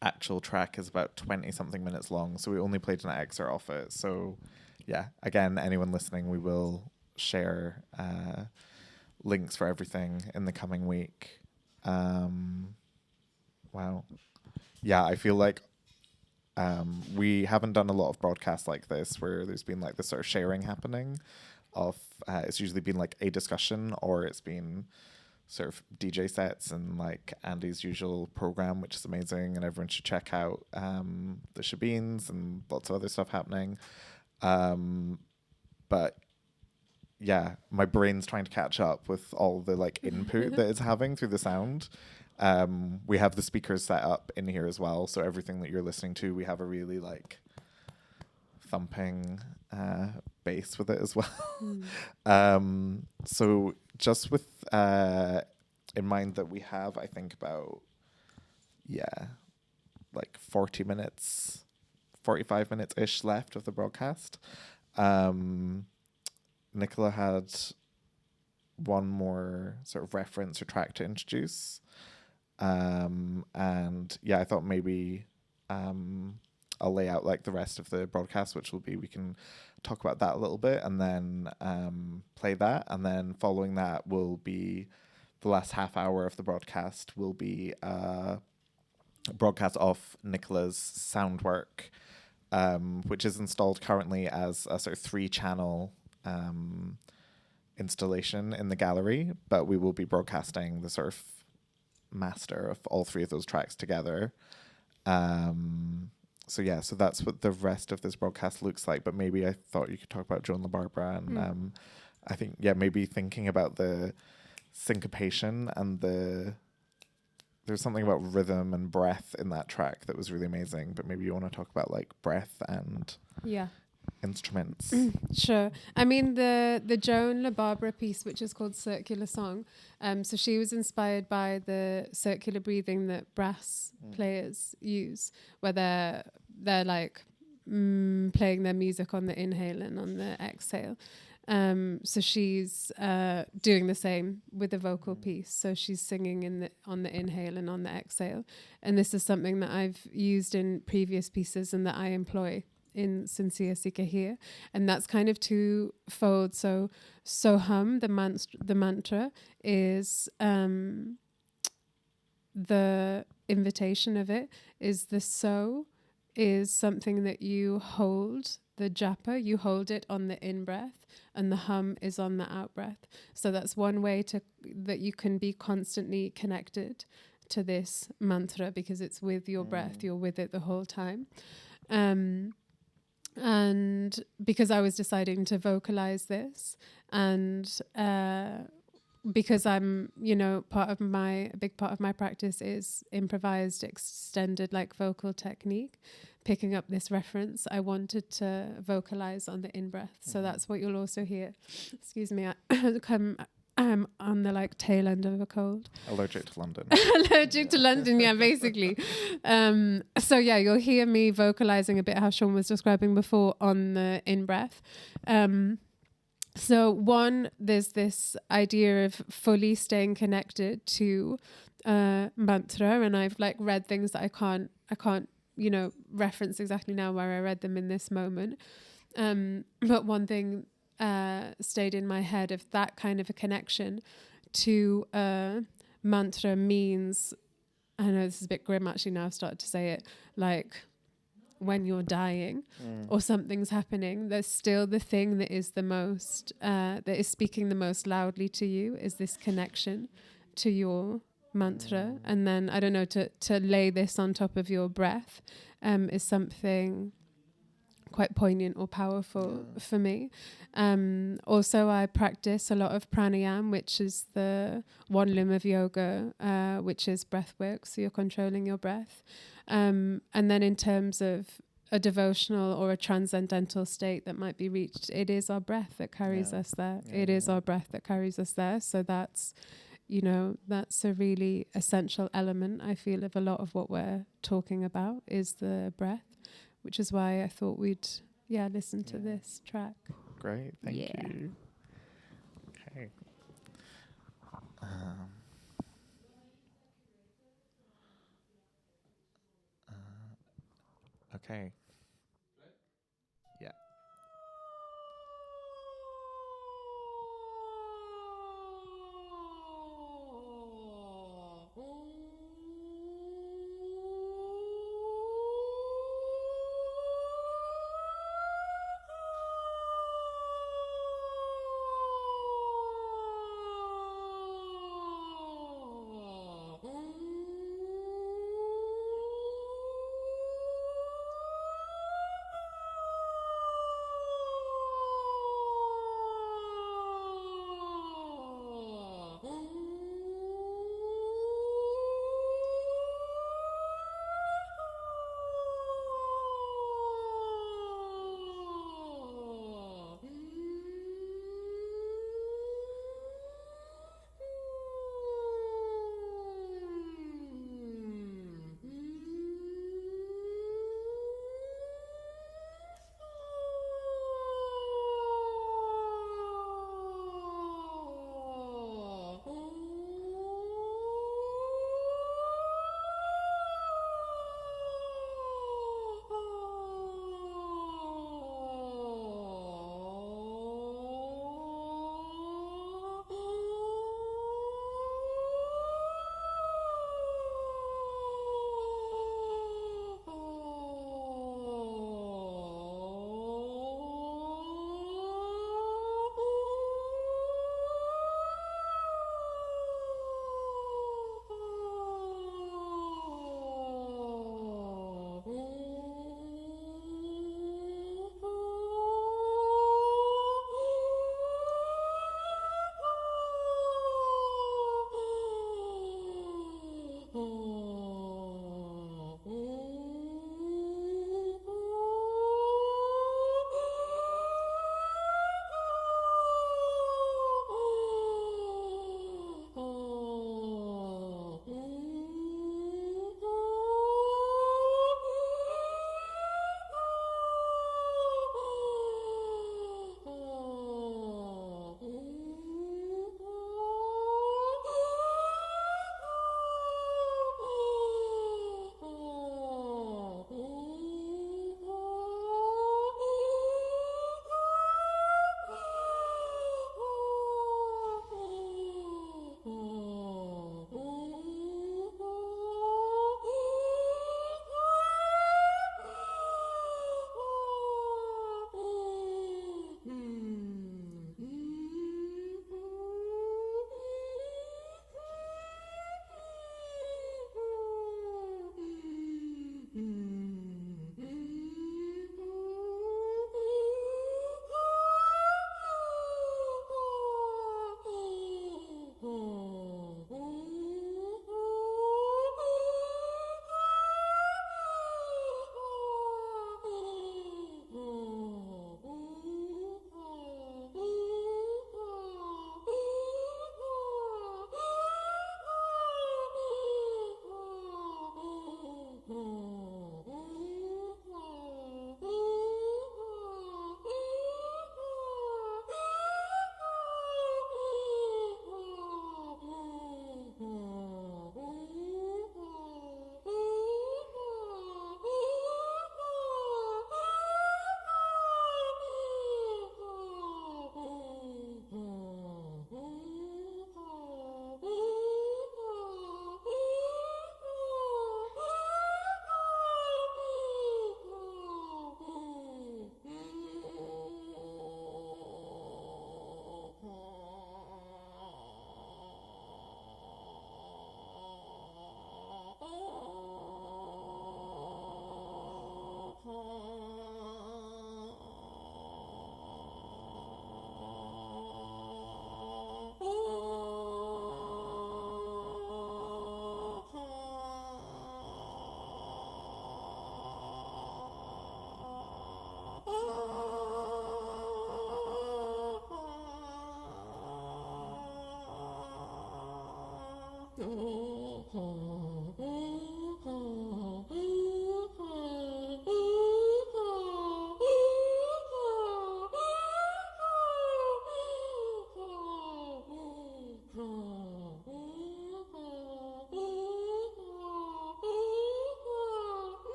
actual track is about 20 something minutes long, so we only played an excerpt off it. So yeah, again, anyone listening, we will share links for everything in the coming week. Wow. Yeah, I feel like we haven't done a lot of broadcasts like this where there's been like this sort of sharing happening of it's usually been like a discussion, or it's been sort of DJ sets and like Andy's usual program, which is amazing, and everyone should check out the Shebeens and lots of other stuff happening. But yeah, my brain's trying to catch up with all the like input that it's having through the sound. We have the speakers set up in here as well, so everything that you're listening to, we have a really like thumping bass with it as well. So just with in mind that we have, I think about like 40 minutes, 45 minutes ish left of the broadcast. Nicola had one more sort of reference or track to introduce. And I thought maybe I'll lay out like the rest of the broadcast, which will be, we can talk about that a little bit and then play that. And then following that will be the last half hour of the broadcast will be a broadcast of Nicola's sound work, which is installed currently as a sort of 3-channel installation in the gallery, but we will be broadcasting the sort of master of all 3 of those tracks together. so yeah, so that's what the rest of this broadcast looks like. But maybe I thought you could talk about Joan LaBarbera, and I think maybe thinking about the syncopation and there's something about rhythm and breath in that track that was really amazing. But maybe you want to talk about like breath and instruments. Sure. I mean, the Joan LaBarbera piece, which is called Circular Song, so she was inspired by the circular breathing that brass players use, where they're like playing their music on the inhale and on the exhale. So she's doing the same with the vocal piece. So she's singing on the inhale and on the exhale. And this is something that I've used in previous pieces and that I employ in Sincere Seeker here. And that's kind of twofold. So hum, the mantra is the invitation of it is the so is something that you hold, the japa, you hold it on the in-breath, and the hum is on the out-breath. So that's one way that you can be constantly connected to this mantra, because it's with your breath, you're with it the whole time. And because I was deciding to vocalize this, and because I'm, a big part of my practice is improvised, extended, like vocal technique, picking up this reference, I wanted to vocalize on the in-breath. So that's what you'll also hear. Excuse me, I'm on the like tail end of a cold. Allergic to London. Allergic to London, yeah, basically. So yeah, you'll hear me vocalizing a bit how Sean was describing before on the in-breath. So one, there's this idea of fully staying connected to mantra, and I've like read things that I can't, reference exactly now where I read them in this moment. But one thing stayed in my head of that kind of a connection to mantra means, I know this is a bit grim actually now I've started to say it, like when you're dying or something's happening, there's still the thing that is the most, that is speaking the most loudly to you is this connection to your mantra. And then, I don't know, to lay this on top of your breath is something quite poignant or powerful for me. Also, I practice a lot of pranayam, which is the one limb of yoga, which is breath work. So you're controlling your breath. And then in terms of a devotional or a transcendental state that might be reached, it is our breath that carries us there. It is our breath that carries us there. So that's, that's a really essential element, I feel, of a lot of what we're talking about is the breath, which is why I thought we'd, listen to this track. Great, thank you. Okay. Okay. Yeah.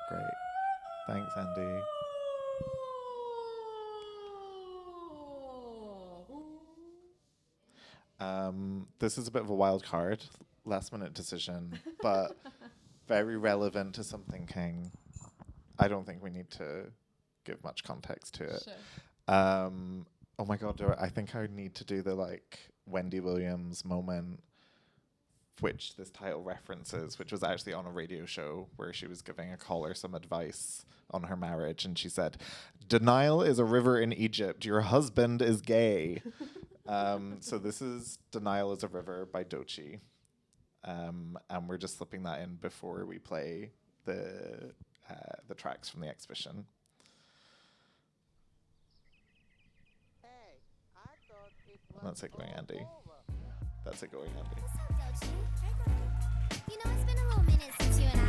Great. Thanks, Andy. This is a bit of a wild card, last minute decision, but very relevant to Something King. I don't think we need to give much context to it. Sure. Oh my God, I think I need to do the like Wendy Williams moment, which this title references, which was actually on a radio show where she was giving a caller some advice on her marriage, and she said, "Denial is a river in Egypt. Your husband is gay." So this is Denial is a River by Doechii. And we're just slipping that in before we play the tracks from the exhibition. That's it going, Andy. That's it going, Andy. What's up, Doechii? You know, it's been a little minute since you and I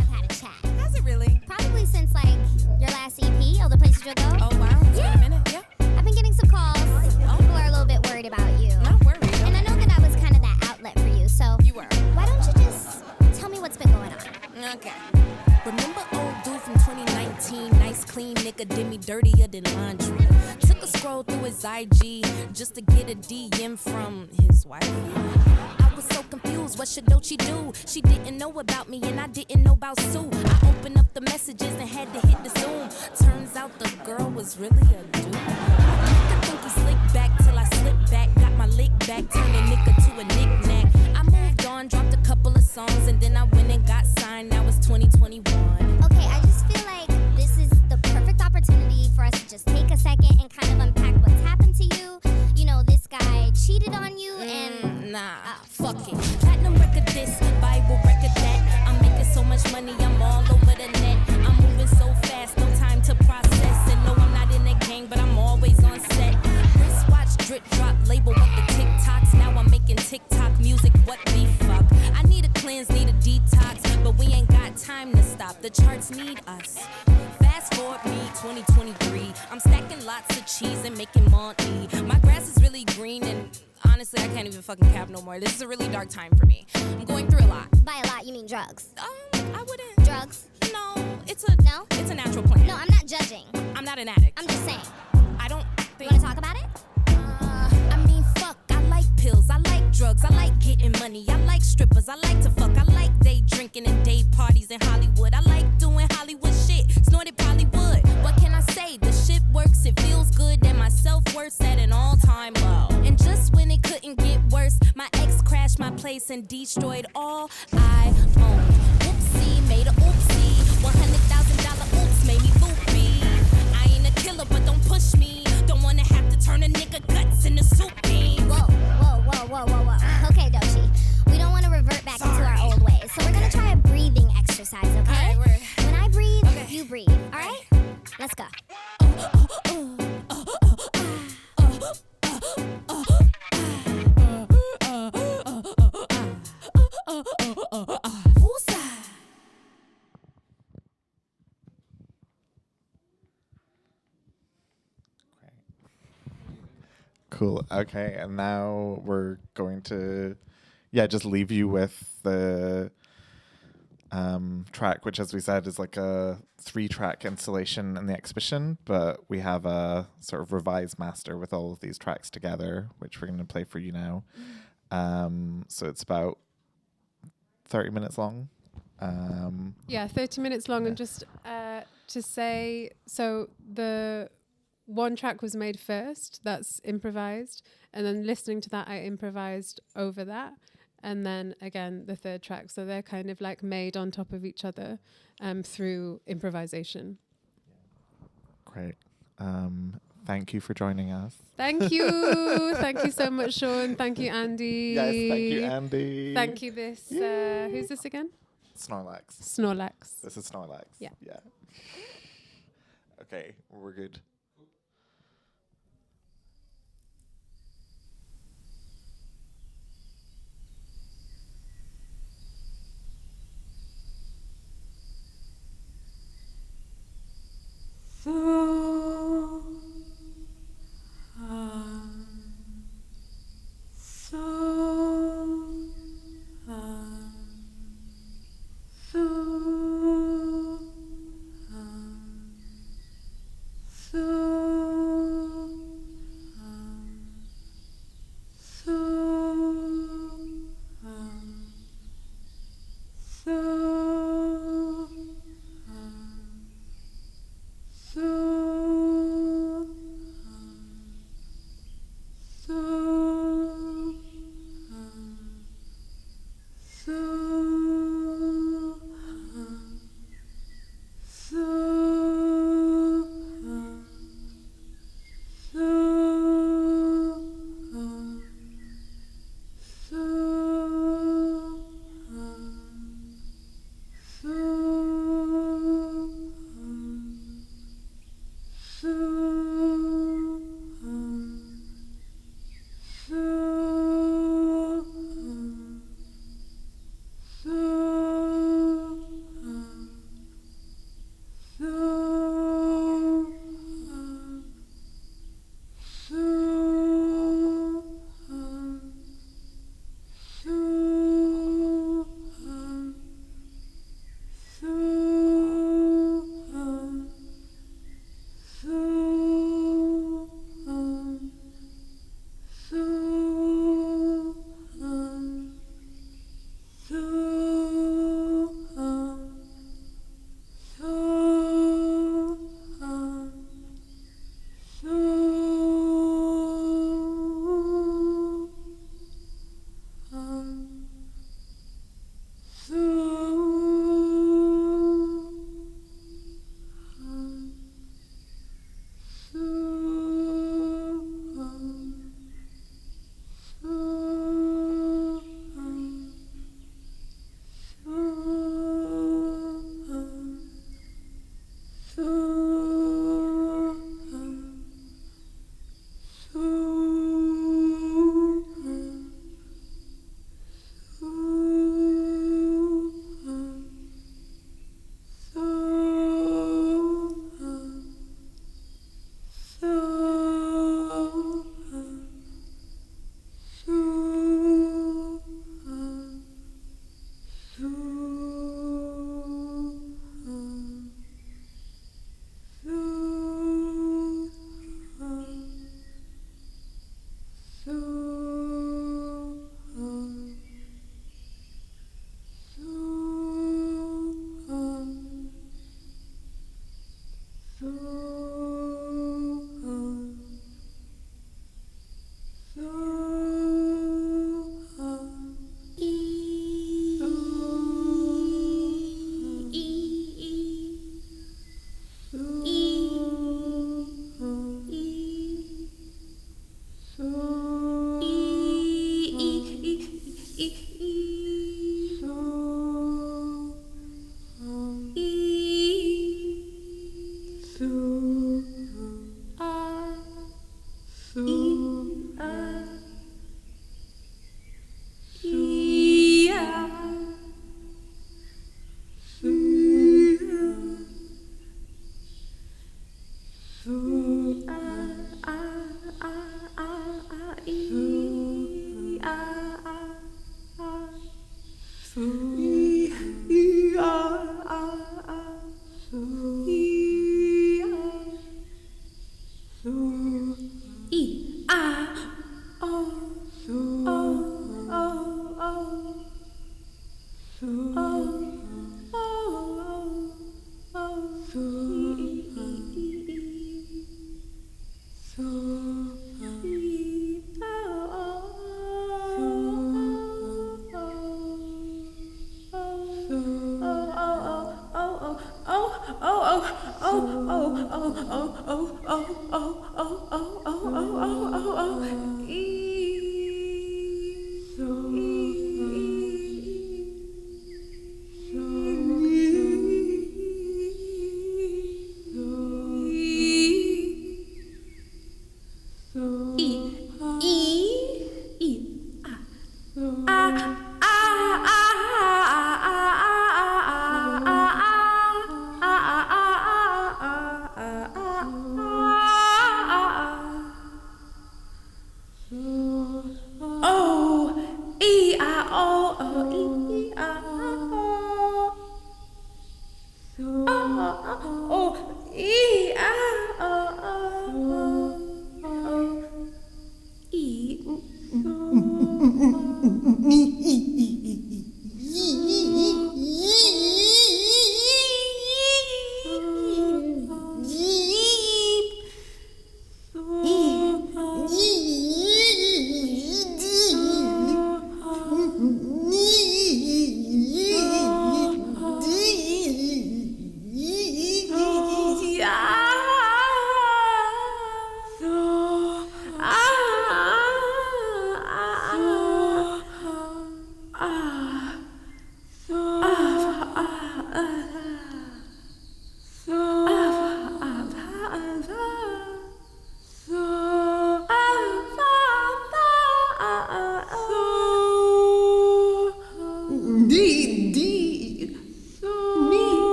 have had a chat. Has it really? Probably since, like, your last EP, All the Places You'll Go. Oh, wow. It's been a minute, yeah. I've been getting some calls. People are a little bit worried about you. Not worried. And I know that I was kind of that outlet for you, so You were. why don't you just tell me what's been going on? Okay. Remember old dude from 2019? Nice, clean nigga did me dirtier than laundry. Took a scroll through his IG just to get a DM from his wife. I was so confused, what should Doechii do? She didn't know about me and I didn't know about Sue. I opened up the messages and had to hit the Zoom. Turns out the girl was really a dude. I think he slicked back till I slipped back. Got my lick back, turned a nigga to a knick-knack. I moved on, dropped a couple of songs, and then I went and got signed. Now it's 2021. Okay, I just feel like this is the perfect opportunity for us to just take a second and kind of unpack what's happened to you. You know, this guy cheated on you and... Fuck it. Platinum record this, Bible record that. I'm making so much money, I'm all over the net. I'm moving so fast, no time to process. And no, I'm not in the gang, but I'm always on set. Wristwatch, drip drop, label with the TikToks. Now I'm making TikTok music, what the fuck? I need a cleanse, need a detox, but we ain't got time to stop. The charts need us. Fast forward me, 2023. I'm stacking lots of cheese and making money. My grass is really green and honestly, I can't even fucking cap no more. This is a really dark time for me. I'm going through a lot. By a lot, you mean drugs? I wouldn't. Drugs? No, it's a No? It's a natural plant. No, I'm not judging. I'm not an addict. I'm just saying. I don't You think. wanna talk about it? I mean, fuck. I like pills. I like drugs. I like getting money. I like strippers. I like to fuck. I like day drinking and day parties in Hollywood. I like doing Hollywood shit. Snorted Bollywood. What can I say? The shit works. It feels good. And my self-worth's at an all-time low. And just when it couldn't get worse, my ex crashed my place and destroyed all I owned. Oopsie, made a oopsie. $100,000 oops made me loopy. I ain't a killer, but don't push me. Don't wanna have to turn a nigga guts into soup beans. Whoa. Okay, Doshi. We don't want to revert back into our old ways, so we're gonna try a breathing exercise, okay? Alright, word. When I breathe, Okay. you breathe. All right? Let's go. Cool. Okay, and now we're going to, just leave you with the track, which, as we said, is like a 3-track installation in the exhibition, but we have a sort of revised master with all of these tracks together, which we're going to play for you now. So it's about 30 minutes long. 30 minutes long. And just to say, so the one track was made first, that's improvised, and then listening to that I improvised over that, and then again the third track, so they're kind of like made on top of each other through improvisation. Great. Thank you for joining us. Thank you. Thank you so much, Sean. Thank you, Andy. Yes, thank you, Andy. Thank you, this who's this again? Snorlax. Snorlax. This is Snorlax. Yeah. Okay, we're good. So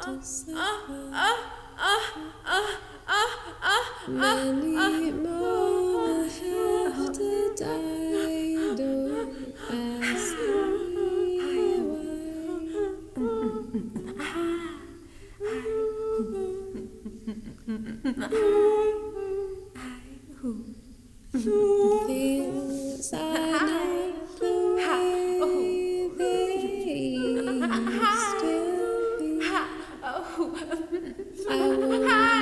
to suffer. Many more have to die. Don't ask me why. Things are not the way they used to be. I won't tell no lie.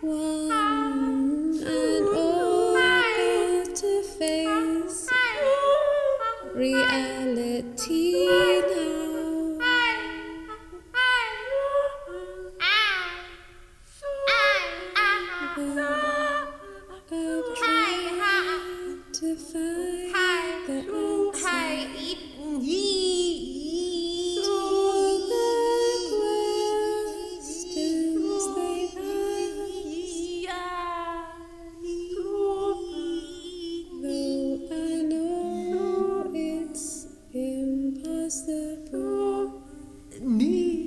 One and all got to face reality now. I've tried to find the answer to all the questions they ask. Though I know it's impossible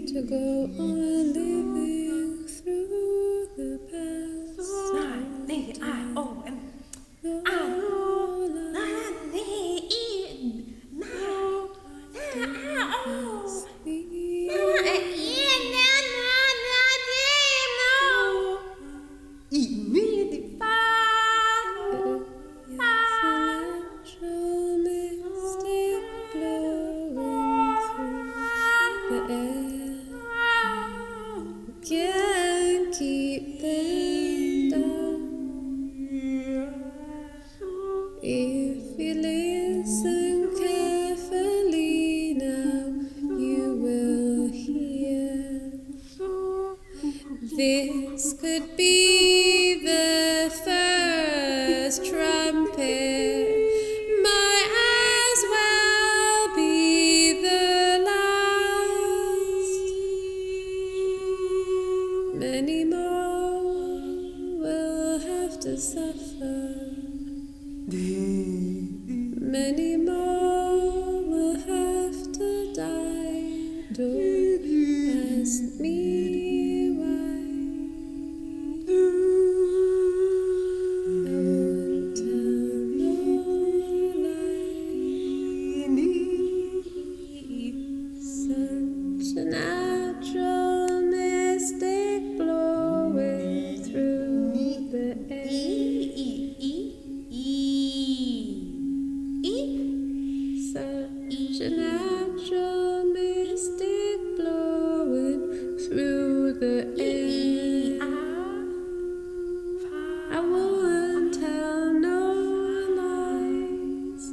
to go on living through the past. Can't keep them down. If you listen carefully now, you will hear. This could be the first trumpet. Might as well be the last. Many more will have to suffer. Many more will have to die. Don't ask me why. I won't tell no lie. Such a natural mystic blowing through the air. Such a natural mystic blowing through the air. I won't tell no lies.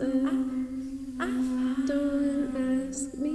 Don't ask me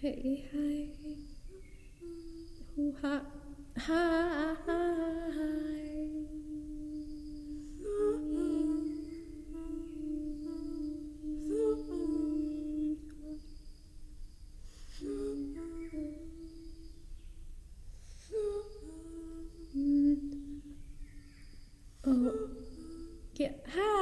Hey, hi, hoo ha, hi. Oh, yeah, hi.